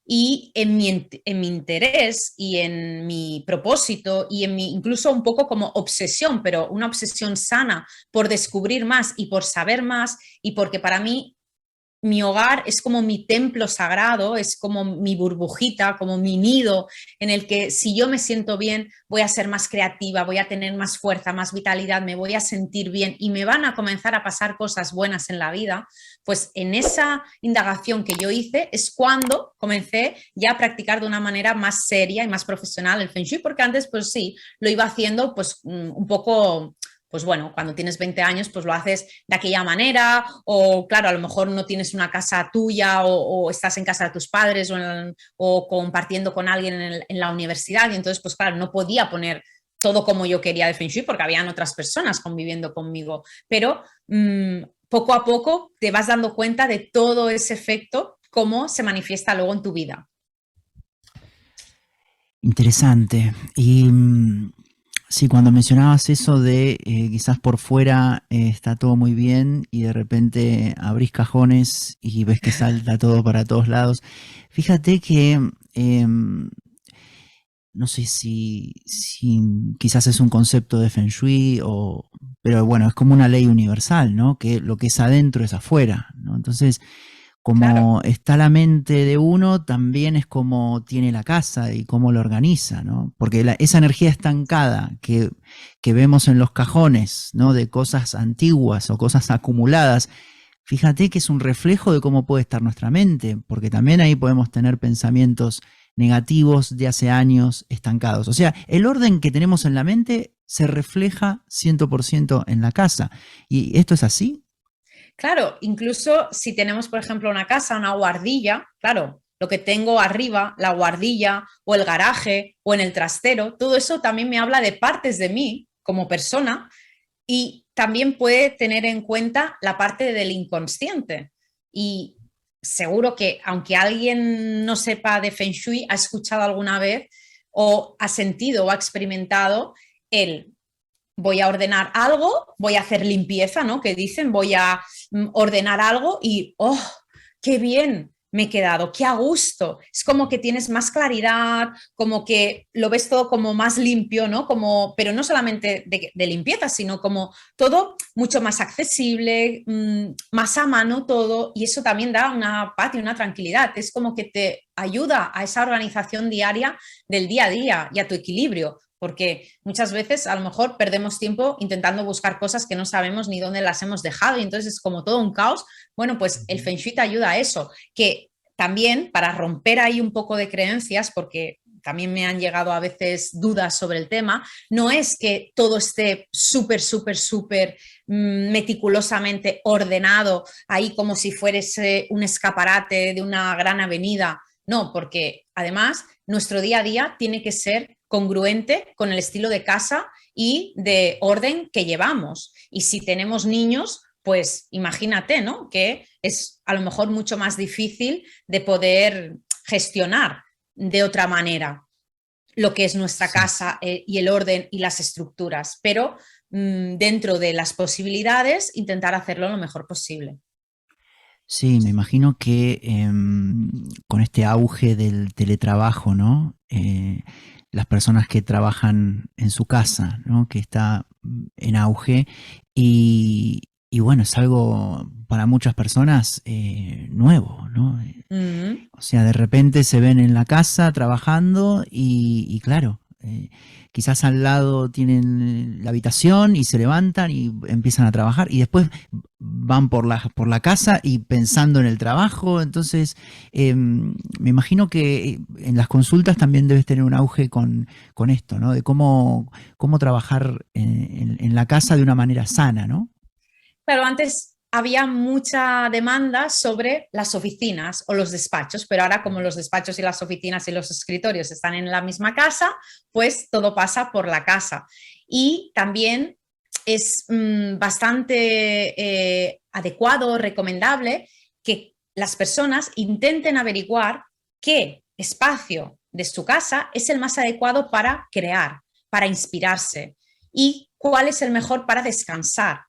Y en mi interés y en mi propósito y en mi incluso un poco como obsesión, pero una obsesión sana por descubrir más y por saber más y porque para mí mi hogar es como mi templo sagrado, es como mi burbujita, como mi nido, en el que si yo me siento bien, voy a ser más creativa, voy a tener más fuerza, más vitalidad, me voy a sentir bien y me van a comenzar a pasar cosas buenas en la vida, pues en esa indagación que yo hice es cuando comencé ya a practicar de una manera más seria y más profesional el Feng Shui, porque antes pues sí, lo iba haciendo pues un poco pues bueno, cuando tienes 20 años, pues lo haces de aquella manera, o claro, a lo mejor no tienes una casa tuya o estás en casa de tus padres o compartiendo con alguien en la universidad, y entonces, pues claro, no podía poner todo como yo quería de Feng Shui porque habían otras personas conviviendo conmigo, pero poco a poco te vas dando cuenta de todo ese efecto, cómo se manifiesta luego en tu vida. Interesante. Y sí, cuando mencionabas eso de quizás por fuera está todo muy bien y de repente abrís cajones y ves que salta todo para todos lados. Fíjate que no sé si quizás es un concepto de Feng Shui, pero bueno, es como una ley universal, ¿no? Que lo que es adentro es afuera, ¿no? Entonces, Claro, como está la mente de uno, también es como tiene la casa y cómo lo organiza, ¿no? Porque esa energía estancada que vemos en los cajones, ¿no? De cosas antiguas o cosas acumuladas, fíjate que es un reflejo de cómo puede estar nuestra mente, porque también ahí podemos tener pensamientos negativos de hace años estancados. O sea, el orden que tenemos en la mente se refleja 100% en la casa. ¿Y esto es así? claro, incluso si tenemos, por ejemplo, una casa, una guardilla, claro, lo que tengo arriba, la guardilla o el garaje o en el trastero, todo eso también me habla de partes de mí como persona y también puede tener en cuenta la parte del inconsciente. Y seguro que aunque alguien no sepa de Feng Shui, ha escuchado alguna vez o ha sentido o ha experimentado el voy a ordenar algo, voy a hacer limpieza, ¿no? Que dicen, voy a ordenar algo y, oh, qué bien me he quedado, qué a gusto. Es como que tienes más claridad, como que lo ves todo como más limpio, ¿no? Como, pero no solamente de limpieza, sino como todo mucho más accesible, más a mano todo, y eso también da una paz y una tranquilidad. Es como que te ayuda a esa organización diaria del día a día y a tu equilibrio porque muchas veces a lo mejor perdemos tiempo intentando buscar cosas que no sabemos ni dónde las hemos dejado y entonces es como todo un caos. Bueno, pues el Ujú. Feng Shui te ayuda a eso, que también para romper ahí un poco de creencias, porque también me han llegado a veces dudas sobre el tema, no es que todo esté súper, súper, súper meticulosamente ordenado, ahí como si fuese un escaparate de una gran avenida. No, porque además nuestro día a día tiene que ser congruente con el estilo de casa y de orden que llevamos. Y si tenemos niños, pues imagínate, ¿no? Que es a lo mejor mucho más difícil de poder gestionar de otra manera lo que es nuestra casa y el orden y las estructuras, pero dentro de las posibilidades intentar hacerlo lo mejor posible. Sí, me imagino que con este auge del teletrabajo, ¿no? Las personas que trabajan en su casa, ¿no? Que está en auge y bueno, es algo para muchas personas nuevo, ¿no? O sea, de repente se ven en la casa trabajando y claro, quizás al lado tienen la habitación y se levantan y empiezan a trabajar y después van por la casa y pensando en el trabajo. Entonces, me imagino que en las consultas también debes tener un auge con esto, ¿no? De cómo trabajar en la casa de una manera sana, ¿no? Pero antes había mucha demanda sobre las oficinas o los despachos, pero ahora como los despachos y las oficinas y los escritorios están en la misma casa, pues todo pasa por la casa. Y también es bastante adecuado, recomendable que las personas intenten averiguar qué espacio de su casa es el más adecuado para crear, para inspirarse y cuál es el mejor para descansar,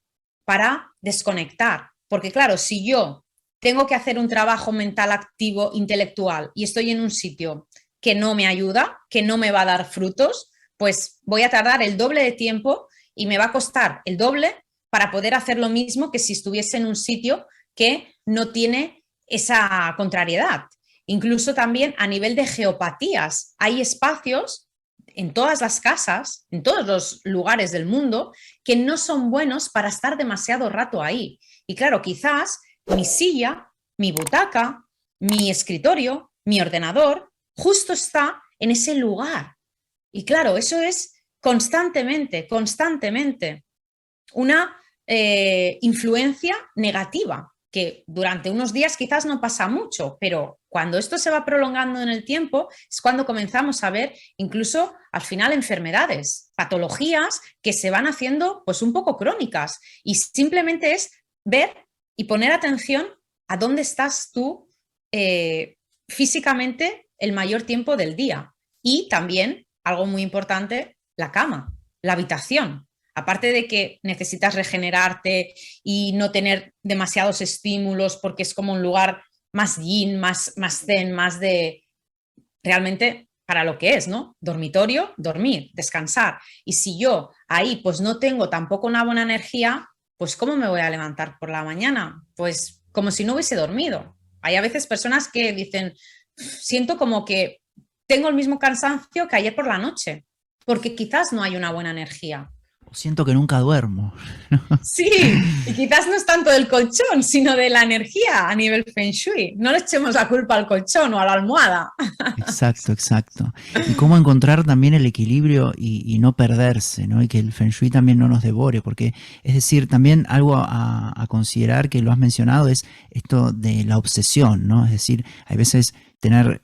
para desconectar. Porque claro, si yo tengo que hacer un trabajo mental activo, intelectual, y estoy en un sitio que no me ayuda, que no me va a dar frutos, pues voy a tardar el doble de tiempo y me va a costar el doble para poder hacer lo mismo que si estuviese en un sitio que no tiene esa contrariedad. Incluso también a nivel de geopatías, hay espacios en todas las casas, en todos los lugares del mundo, que no son buenos para estar demasiado rato ahí. Y claro, quizás mi silla, mi butaca, mi escritorio, mi ordenador, justo está en ese lugar. Y claro, eso es constantemente, constantemente una influencia negativa, que durante unos días quizás no pasa mucho, pero cuando esto se va prolongando en el tiempo es cuando comenzamos a ver incluso al final enfermedades, patologías que se van haciendo pues un poco crónicas y simplemente es ver y poner atención a dónde estás tú físicamente el mayor tiempo del día. Y también, algo muy importante, la cama, la habitación. Aparte de que necesitas regenerarte y no tener demasiados estímulos porque es como un lugar más yin, más zen, más de realmente para lo que es, ¿no? Dormitorio, dormir, descansar. Y si yo ahí pues no tengo tampoco una buena energía, pues ¿cómo me voy a levantar por la mañana? Pues como si no hubiese dormido. Hay a veces personas que dicen, siento como que tengo el mismo cansancio que ayer por la noche, porque quizás no hay una buena energía. Siento que nunca duermo. Sí, y quizás no es tanto del colchón, sino de la energía a nivel Feng Shui. No le echemos la culpa al colchón o a la almohada. Exacto, exacto. Y cómo encontrar también el equilibrio y no perderse, ¿no? Y que el Feng Shui también no nos devore, porque es decir, también algo a considerar que lo has mencionado es esto de la obsesión, ¿no? Es decir, hay veces tener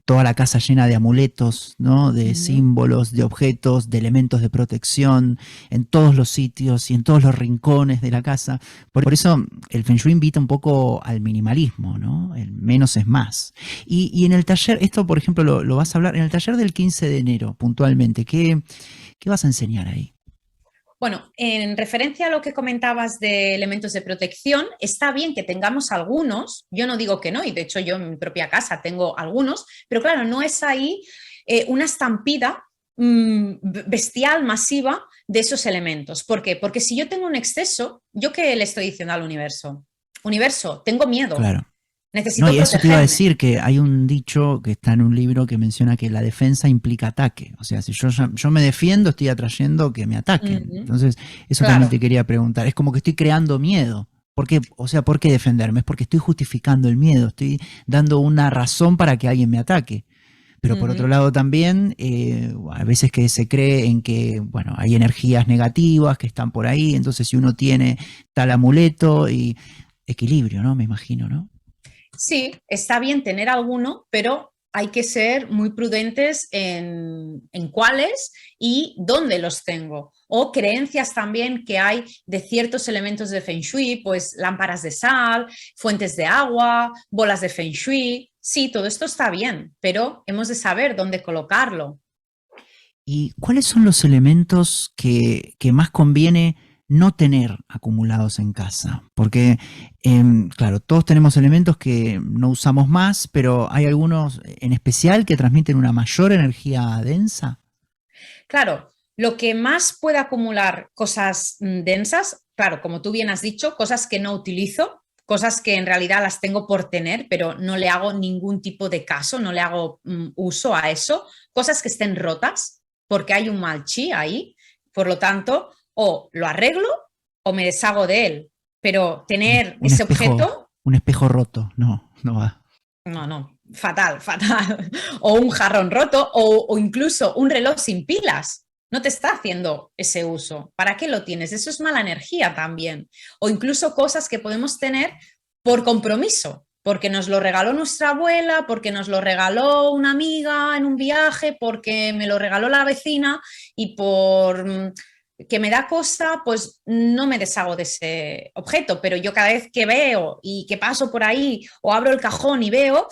toda la casa llena de amuletos, ¿no? De símbolos, de objetos, de elementos de protección en todos los sitios y en todos los rincones de la casa. Por eso el Feng Shui invita un poco al minimalismo, ¿no? El menos es más. Y en el taller, esto por ejemplo lo vas a hablar, en el taller del 15 de enero puntualmente, ¿qué vas a enseñar ahí? Bueno, en referencia a lo que comentabas de elementos de protección, está bien que tengamos algunos, yo no digo que no, y de hecho yo en mi propia casa tengo algunos, pero claro, no es ahí una estampida bestial, masiva de esos elementos. ¿Por qué? Porque si yo tengo un exceso, ¿yo qué le estoy diciendo al universo? Universo, tengo miedo. Claro. No, Necesito y eso te iba a protegerme. decir que hay un dicho que está en un libro que menciona que la defensa implica ataque. O sea, si yo me defiendo, estoy atrayendo que me ataquen. Entonces, eso también te Claro. quería preguntar. Es como que estoy creando miedo. ¿Por qué? O sea, ¿por qué defenderme? Es porque estoy justificando el miedo, estoy dando una razón para que alguien me ataque. Pero por otro Ujú. lado también, a veces que se cree en que, bueno, hay energías negativas que están por ahí, entonces si uno tiene tal amuleto y equilibrio, ¿no? Me imagino, ¿no? Sí, está bien tener alguno, pero hay que ser muy prudentes en cuáles y dónde los tengo. O creencias también que hay de ciertos elementos de Feng Shui, pues lámparas de sal, fuentes de agua, bolas de Feng Shui. Sí, todo esto está bien, pero hemos de saber dónde colocarlo. ¿Y cuáles son los elementos que más conviene no tener acumulados en casa? Porque, claro, todos tenemos elementos que no usamos más, pero hay algunos en especial que transmiten una mayor energía densa. Claro, lo que más puede acumular cosas densas, claro, como tú bien has dicho, cosas que no utilizo, cosas que en realidad las tengo por tener, pero no le hago ningún tipo de caso, no le hago uso a eso, cosas que estén rotas, porque hay un mal chi ahí, por lo tanto, o lo arreglo o me deshago de él, pero tener ese objeto, Un espejo roto, no, no va. no, no, fatal, fatal. O un jarrón roto o incluso un reloj sin pilas. No te está haciendo ese uso. ¿Para qué lo tienes? Eso es mala energía también. O incluso cosas que podemos tener por compromiso, porque nos lo regaló nuestra abuela, porque nos lo regaló una amiga en un viaje, porque me lo regaló la vecina y por que me da cosa, pues no me deshago de ese objeto, pero yo cada vez que veo y que paso por ahí o abro el cajón y veo,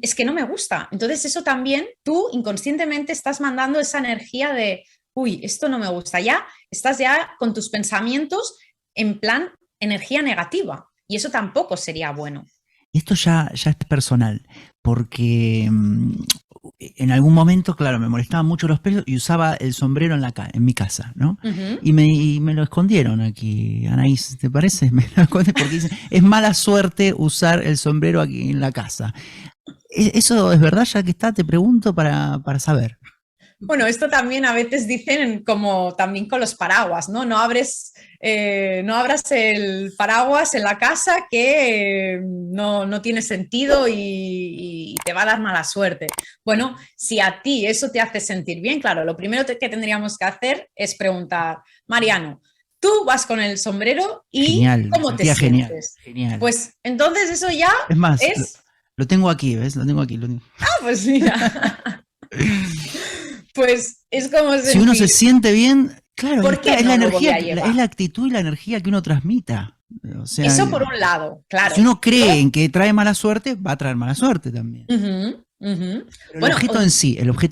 es que no me gusta. Entonces eso también tú inconscientemente estás mandando esa energía de, uy, esto no me gusta, ya estás ya con tus pensamientos en plan energía negativa y eso tampoco sería bueno. Esto ya es personal, porque en algún momento, claro, me molestaban mucho los pelos y usaba el sombrero en mi casa, ¿no? Uh -huh. Y me lo escondieron aquí, Anaís, ¿te parece? Me lo escondieron porque dicen, es mala suerte usar el sombrero aquí en la casa. ¿Eso es verdad ya que está? Te pregunto para saber. Bueno, esto también a veces dicen como también con los paraguas, ¿no? No abras el paraguas en la casa que no tiene sentido y te va a dar mala suerte. Bueno, si a ti eso te hace sentir bien, claro, lo primero que tendríamos que hacer es preguntar, Mariano, tú vas con el sombrero y Genial, me ¿cómo te sentía genial, sientes? genial. Pues entonces eso ya Es más, es, lo tengo aquí, ¿ves? Lo tengo aquí. pues mira, pues es como Si uno se sentir, siente bien, claro, y ¿por está, qué es la no lo voy energía, a es llevar? la actitud y la energía que uno transmita. O sea, Eso por un lado, si claro. uno cree en que trae mala suerte, va a traer mala suerte también. Uh-huh, uh-huh. Pero Bueno, el objeto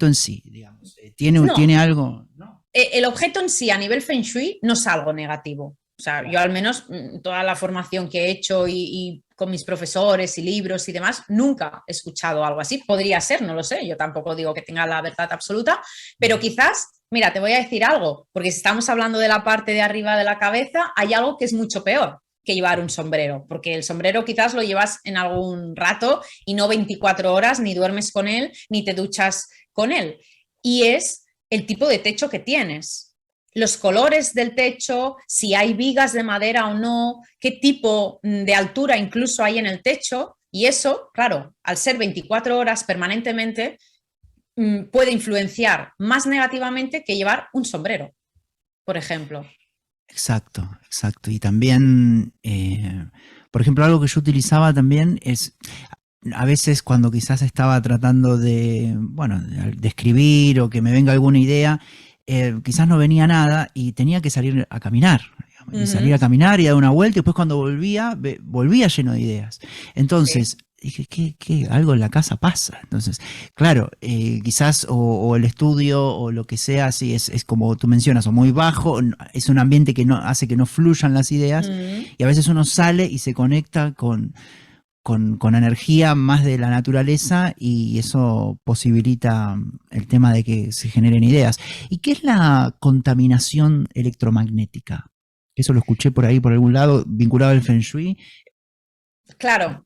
en sí, digamos, no, tiene algo, ¿no? el objeto en sí a nivel Feng Shui no es algo negativo. O sea, yo Claro. al menos toda la formación que he hecho y con mis profesores y libros y demás, nunca he escuchado algo así. Podría ser, no lo sé, yo tampoco digo que tenga la verdad absoluta, pero quizás, mira, te voy a decir algo, porque si estamos hablando de la parte de arriba de la cabeza, hay algo que es mucho peor que llevar un sombrero, porque el sombrero quizás lo llevas en algún rato y no 24 horas, ni duermes con él, ni te duchas con él. Y es el tipo de techo que tienes, los colores del techo, si hay vigas de madera o no, qué tipo de altura incluso hay en el techo. Y eso, claro, al ser 24 horas permanentemente, puede influenciar más negativamente que llevar un sombrero, por ejemplo. Exacto, exacto. Y también, por ejemplo, algo que yo utilizaba también es, a veces cuando quizás estaba tratando de, bueno, de escribir o que me venga alguna idea, quizás no venía nada y tenía que salir a caminar. Digamos, Uh y salir -huh. a caminar y dar una vuelta y después cuando volvía, volvía lleno de ideas. Sí. Entonces, dije, algo en la casa pasa. Entonces, claro, quizás o el estudio o lo que sea, sí, es como tú mencionas, o muy bajo, es un ambiente que no hace que no fluyan las Uh ideas -huh. y a veces uno sale y se conecta con energía más de la naturaleza y eso posibilita el tema de que se generen ideas. ¿Y qué es la contaminación electromagnética? Eso lo escuché por ahí, por algún lado, vinculado al Feng Shui. Claro,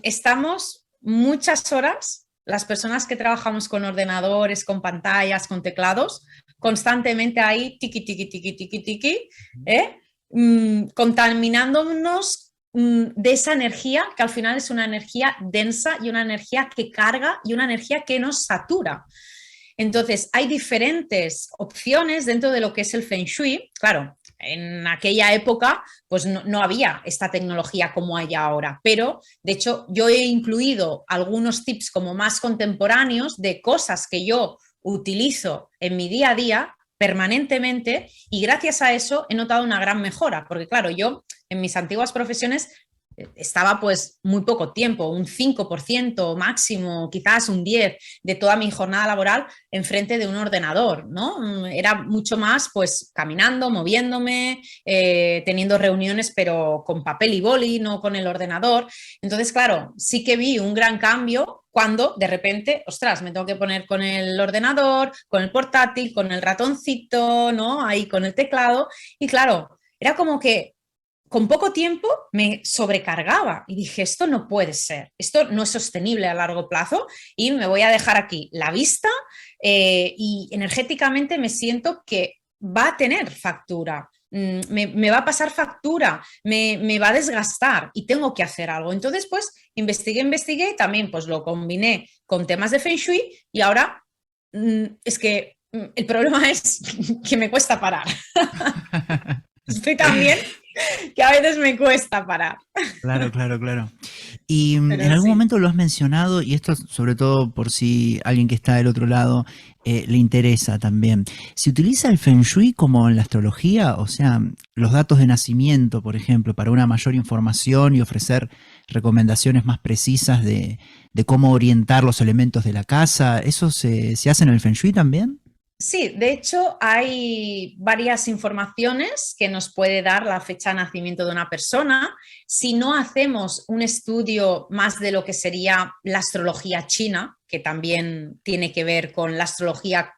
estamos muchas horas, las personas que trabajamos con ordenadores, con pantallas, con teclados, constantemente ahí, tiki, tiki, tiki, tiki, tiki, ¿eh? Contaminándonos de esa energía que al final es una energía densa y una energía que carga y una energía que nos satura. Entonces, hay diferentes opciones dentro de lo que es el Feng Shui. Claro, en aquella época pues no había esta tecnología como hay ahora, pero de hecho yo he incluido algunos tips como más contemporáneos de cosas que yo utilizo en mi día a día permanentemente y gracias a eso he notado una gran mejora, porque claro, yo en mis antiguas profesiones estaba pues muy poco tiempo, un 5% máximo, quizás un 10% de toda mi jornada laboral enfrente de un ordenador, ¿no? Era mucho más pues caminando, moviéndome, teniendo reuniones pero con papel y boli, no con el ordenador. Entonces, claro, sí que vi un gran cambio cuando de repente, ostras, me tengo que poner con el ordenador, con el portátil, con el ratoncito, ¿no? Ahí con el teclado y claro, era como que con poco tiempo me sobrecargaba y dije, esto no puede ser, esto no es sostenible a largo plazo y me voy a dejar aquí la vista y energéticamente me siento que va a tener factura, me va a pasar factura, me va a desgastar y tengo que hacer algo. Entonces, pues, investigué y también pues lo combiné con temas de Feng Shui y ahora es que el problema es que me cuesta parar. Estoy también que a veces me cuesta parar. Claro, claro, claro. Y en Pero algún sí. momento lo has mencionado, y esto sobre todo por si alguien que está del otro lado le interesa también. ¿Se utiliza el Feng Shui como en la astrología? O sea, los datos de nacimiento, por ejemplo, para una mayor información y ofrecer recomendaciones más precisas de cómo orientar los elementos de la casa. ¿Eso se hace en el Feng Shui también? Sí, de hecho hay varias informaciones que nos puede dar la fecha de nacimiento de una persona. Si no hacemos un estudio más de lo que sería la astrología china, que también tiene que ver con la astrología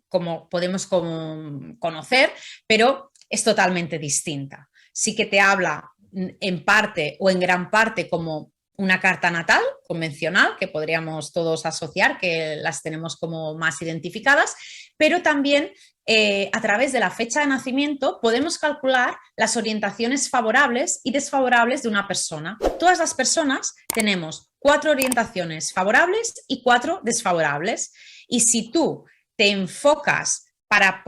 como podemos conocer, pero es totalmente distinta. Sí que te habla en parte o en gran parte como una carta natal convencional, que podríamos todos asociar, que las tenemos como más identificadas, pero también a través de la fecha de nacimiento podemos calcular las orientaciones favorables y desfavorables de una persona. Todas las personas tenemos 4 orientaciones favorables y 4 desfavorables. Y si tú te enfocas para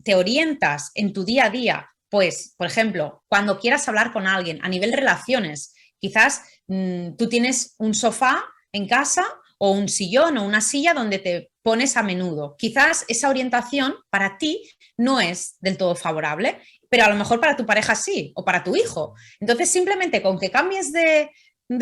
te orientas en tu día a día, pues, por ejemplo, cuando quieras hablar con alguien a nivel relaciones, quizás tú tienes un sofá en casa o un sillón o una silla donde te pones a menudo. Quizás esa orientación para ti no es del todo favorable, pero a lo mejor para tu pareja sí, o para tu hijo. Entonces, simplemente con que cambies de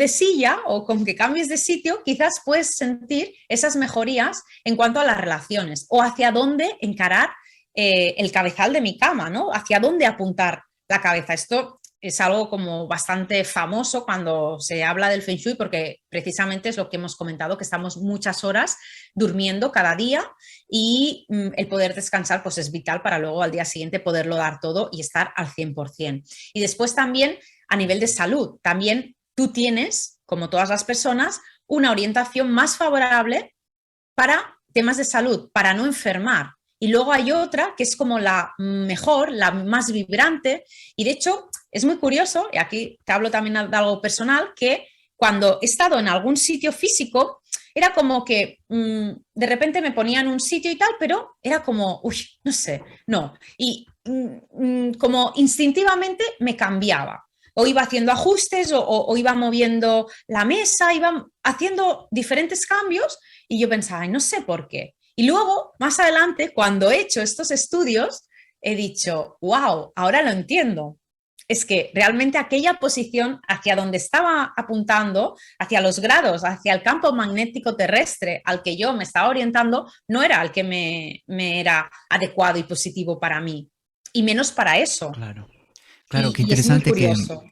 silla o con que cambies de sitio, quizás puedes sentir esas mejorías en cuanto a las relaciones o hacia dónde encarar el cabezal de mi cama, ¿no? Hacia dónde apuntar la cabeza. Esto es algo como bastante famoso cuando se habla del Feng Shui porque precisamente es lo que hemos comentado, que estamos muchas horas durmiendo cada día y el poder descansar pues es vital para luego al día siguiente poderlo dar todo y estar al 100%. Y después también a nivel de salud, también tú tienes, como todas las personas, una orientación más favorable para temas de salud, para no enfermar. Y luego hay otra que es como la mejor, la más vibrante. Y de hecho es muy curioso, y aquí te hablo también de algo personal, que cuando he estado en algún sitio físico, era como que de repente me ponía en un sitio y tal, pero era como, uy, no sé, no. Y como instintivamente me cambiaba. O iba haciendo ajustes o iba moviendo la mesa, iba haciendo diferentes cambios y yo pensaba, no sé por qué. Y luego, más adelante, cuando he hecho estos estudios, he dicho, wow, ahora lo entiendo. Es que realmente aquella posición hacia donde estaba apuntando, hacia los grados, hacia el campo magnético terrestre al que yo me estaba orientando, no era el que me era adecuado y positivo para mí. Y menos para eso. Claro. Claro, Y es muy curioso.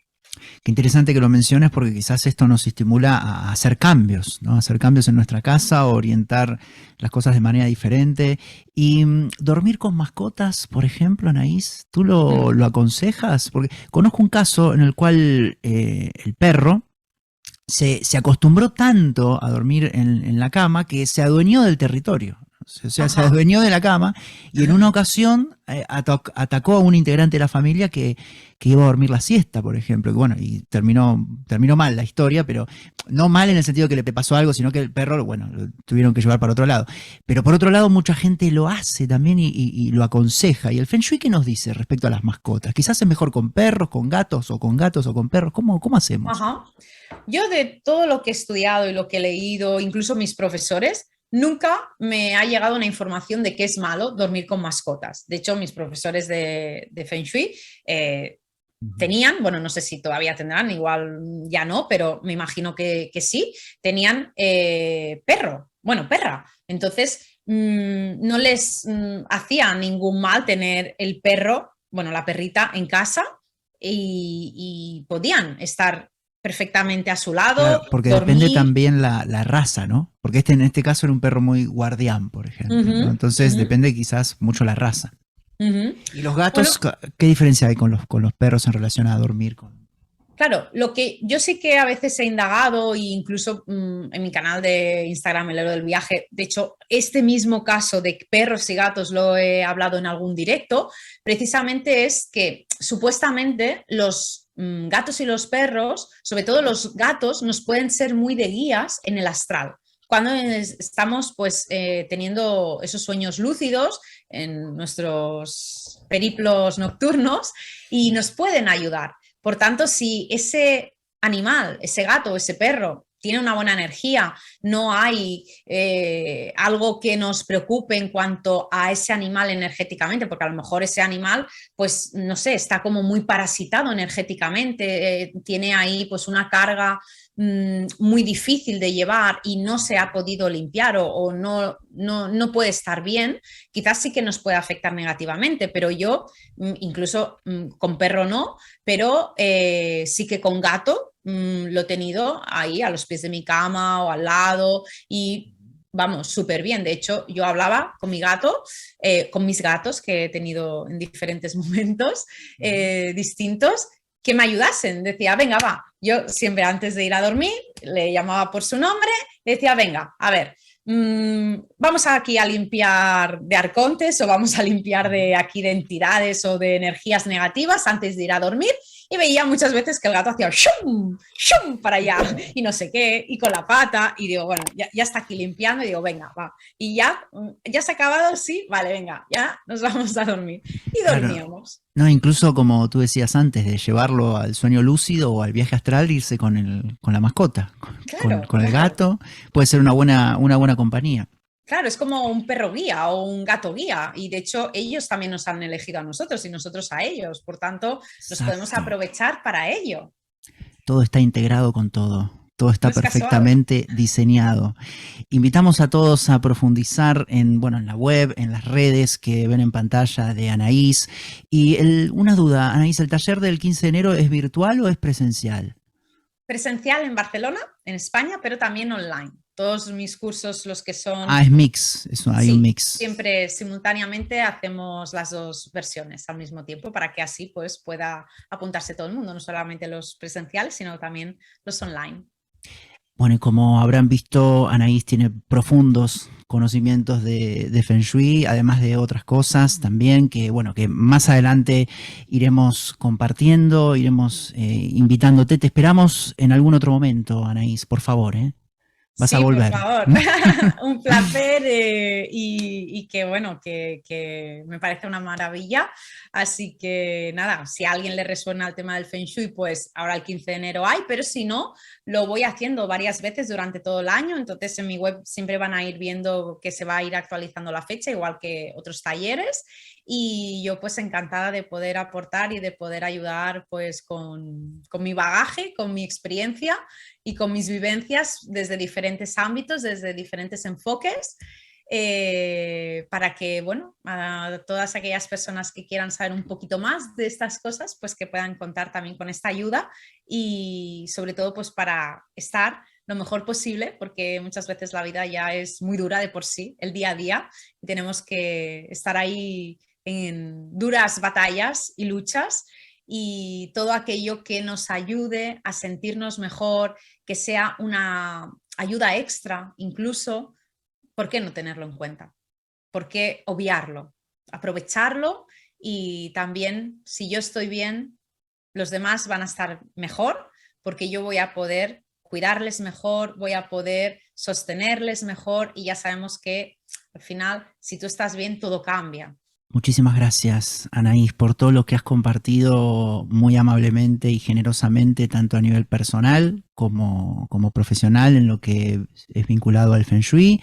qué interesante que lo menciones porque quizás esto nos estimula a hacer cambios, ¿no? A hacer cambios en nuestra casa, orientar las cosas de manera diferente. Y dormir con mascotas, por ejemplo, Anaís, ¿tú lo aconsejas? Porque conozco un caso en el cual el perro se acostumbró tanto a dormir en la cama que se adueñó del territorio. O sea, se Ajá, adueñó de la cama y en una ocasión atacó a un integrante de la familia que iba a dormir la siesta, por ejemplo. Y bueno, y terminó mal la historia, pero no mal en el sentido que le pasó algo, sino que el perro, bueno, lo tuvieron que llevar para otro lado. Pero por otro lado, mucha gente lo hace también y lo aconseja. ¿Y el Feng Shui qué nos dice respecto a las mascotas? Quizás es mejor con perros, con gatos o con perros. ¿Cómo hacemos? ajá. Yo de todo lo que he estudiado y lo que he leído, incluso mis profesores, nunca me ha llegado una información de que es malo dormir con mascotas. De hecho, mis profesores de Feng Shui Ujú. tenían, bueno, no sé si todavía tendrán, igual ya no, pero me imagino que sí, tenían perro, bueno, perra. Entonces, no les hacía ningún mal tener el perro, bueno, la perrita en casa y podían estar perfectamente a su lado, Claro, porque depende dormir. también la raza, ¿no? Porque en este caso era un perro muy guardián, por ejemplo, ¿no? Ujú, Entonces ujú, depende quizás mucho la raza. ujú. ¿Y los Bueno, gatos, qué diferencia hay con con los perros en relación a dormir con? claro, lo que yo sí que a veces he indagado, e incluso en mi canal de Instagram, El Héroe del Viaje, de hecho, este mismo caso de perros y gatos lo he hablado en algún directo, precisamente es que supuestamente los gatos y los perros, sobre todo los gatos, nos pueden ser muy de guías en el astral. Cuando estamos pues teniendo esos sueños lúcidos en nuestros periplos nocturnos y nos pueden ayudar. Por tanto, si ese animal, ese gato, ese perro, tiene una buena energía, no hay algo que nos preocupe en cuanto a ese animal energéticamente, porque a lo mejor ese animal, pues no sé, está como muy parasitado energéticamente, tiene ahí pues una carga muy difícil de llevar y no se ha podido limpiar o no puede estar bien, quizás sí que nos puede afectar negativamente, pero yo incluso con perro no, pero sí que con gato lo he tenido ahí a los pies de mi cama o al lado y vamos, súper bien. De hecho, yo hablaba con mi gato, con mis gatos que he tenido en diferentes momentos distintos, que me ayudasen. Decía, venga, va. Yo siempre antes de ir a dormir le llamaba por su nombre, le decía, venga, a ver, vamos aquí a limpiar de arcontes o vamos a limpiar de aquí de entidades o de energías negativas antes de ir a dormir y veía muchas veces que el gato hacía shum, shum para allá y no sé qué, y con la pata, y digo, bueno, ya está aquí limpiando, y digo, venga, va. Y ya se ha acabado, sí, vale, venga, ya nos vamos a dormir. Y Claro, dormíamos. no, incluso como tú decías antes, de llevarlo al sueño lúcido o al viaje astral, irse con con la mascota, Claro, con el claro. gato, puede ser una buena compañía. Claro, es como un perro guía o un gato guía y de hecho ellos también nos han elegido a nosotros y nosotros a ellos, por tanto nos podemos Exacto. aprovechar para ello. Todo está integrado con todo. Todo No está es casual. perfectamente diseñado. Invitamos a todos a profundizar bueno, en la web, en las redes que ven en pantalla de Anaís. Y una duda, Anaís, ¿el taller del 15 de enero es virtual o es presencial? Presencial en Barcelona, en España, pero también online. Todos mis cursos, los que son, Ah, es mix, hay un sí, mix. siempre simultáneamente hacemos las dos versiones al mismo tiempo para que así pues pueda apuntarse todo el mundo, no solamente los presenciales, sino también los online. Bueno, y como habrán visto, Anaís tiene profundos conocimientos de Feng Shui, además de otras cosas también que, bueno, que más adelante iremos compartiendo, iremos invitándote. Te esperamos en algún otro momento, Anaís, por favor, ¿eh? Vas a Sí, por volver. favor. Un placer y que bueno, que me parece una maravilla. Así que nada, si a alguien le resuena el tema del Feng Shui, pues ahora el 15 de enero hay, pero si no, lo voy haciendo varias veces durante todo el año. Entonces en mi web siempre van a ir viendo que se va a ir actualizando la fecha, igual que otros talleres. Y yo pues encantada de poder aportar y de poder ayudar pues con mi bagaje, con mi experiencia y con mis vivencias desde diferentes ámbitos, desde diferentes enfoques, para que, bueno, a todas aquellas personas que quieran saber un poquito más de estas cosas, pues que puedan contar también con esta ayuda y sobre todo pues para estar lo mejor posible, porque muchas veces la vida ya es muy dura de por sí, el día a día, y tenemos que estar ahí en duras batallas y luchas y todo aquello que nos ayude a sentirnos mejor, que sea una ayuda extra incluso, ¿por qué no tenerlo en cuenta? ¿por qué obviarlo? Aprovecharlo, y también si yo estoy bien, los demás van a estar mejor porque yo voy a poder cuidarles mejor, voy a poder sostenerles mejor, y ya sabemos que al final, si tú estás bien, todo cambia. Muchísimas gracias, Anaís, por todo lo que has compartido muy amablemente y generosamente, tanto a nivel personal como profesional, en lo que es vinculado al Feng Shui.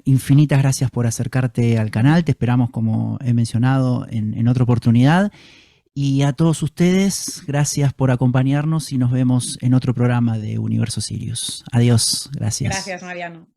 Infinitas gracias por acercarte al canal. Te esperamos, como he mencionado, en otra oportunidad. Y a todos ustedes, gracias por acompañarnos y nos vemos en otro programa de Universo Sirius. Adiós, gracias. Gracias, Mariano.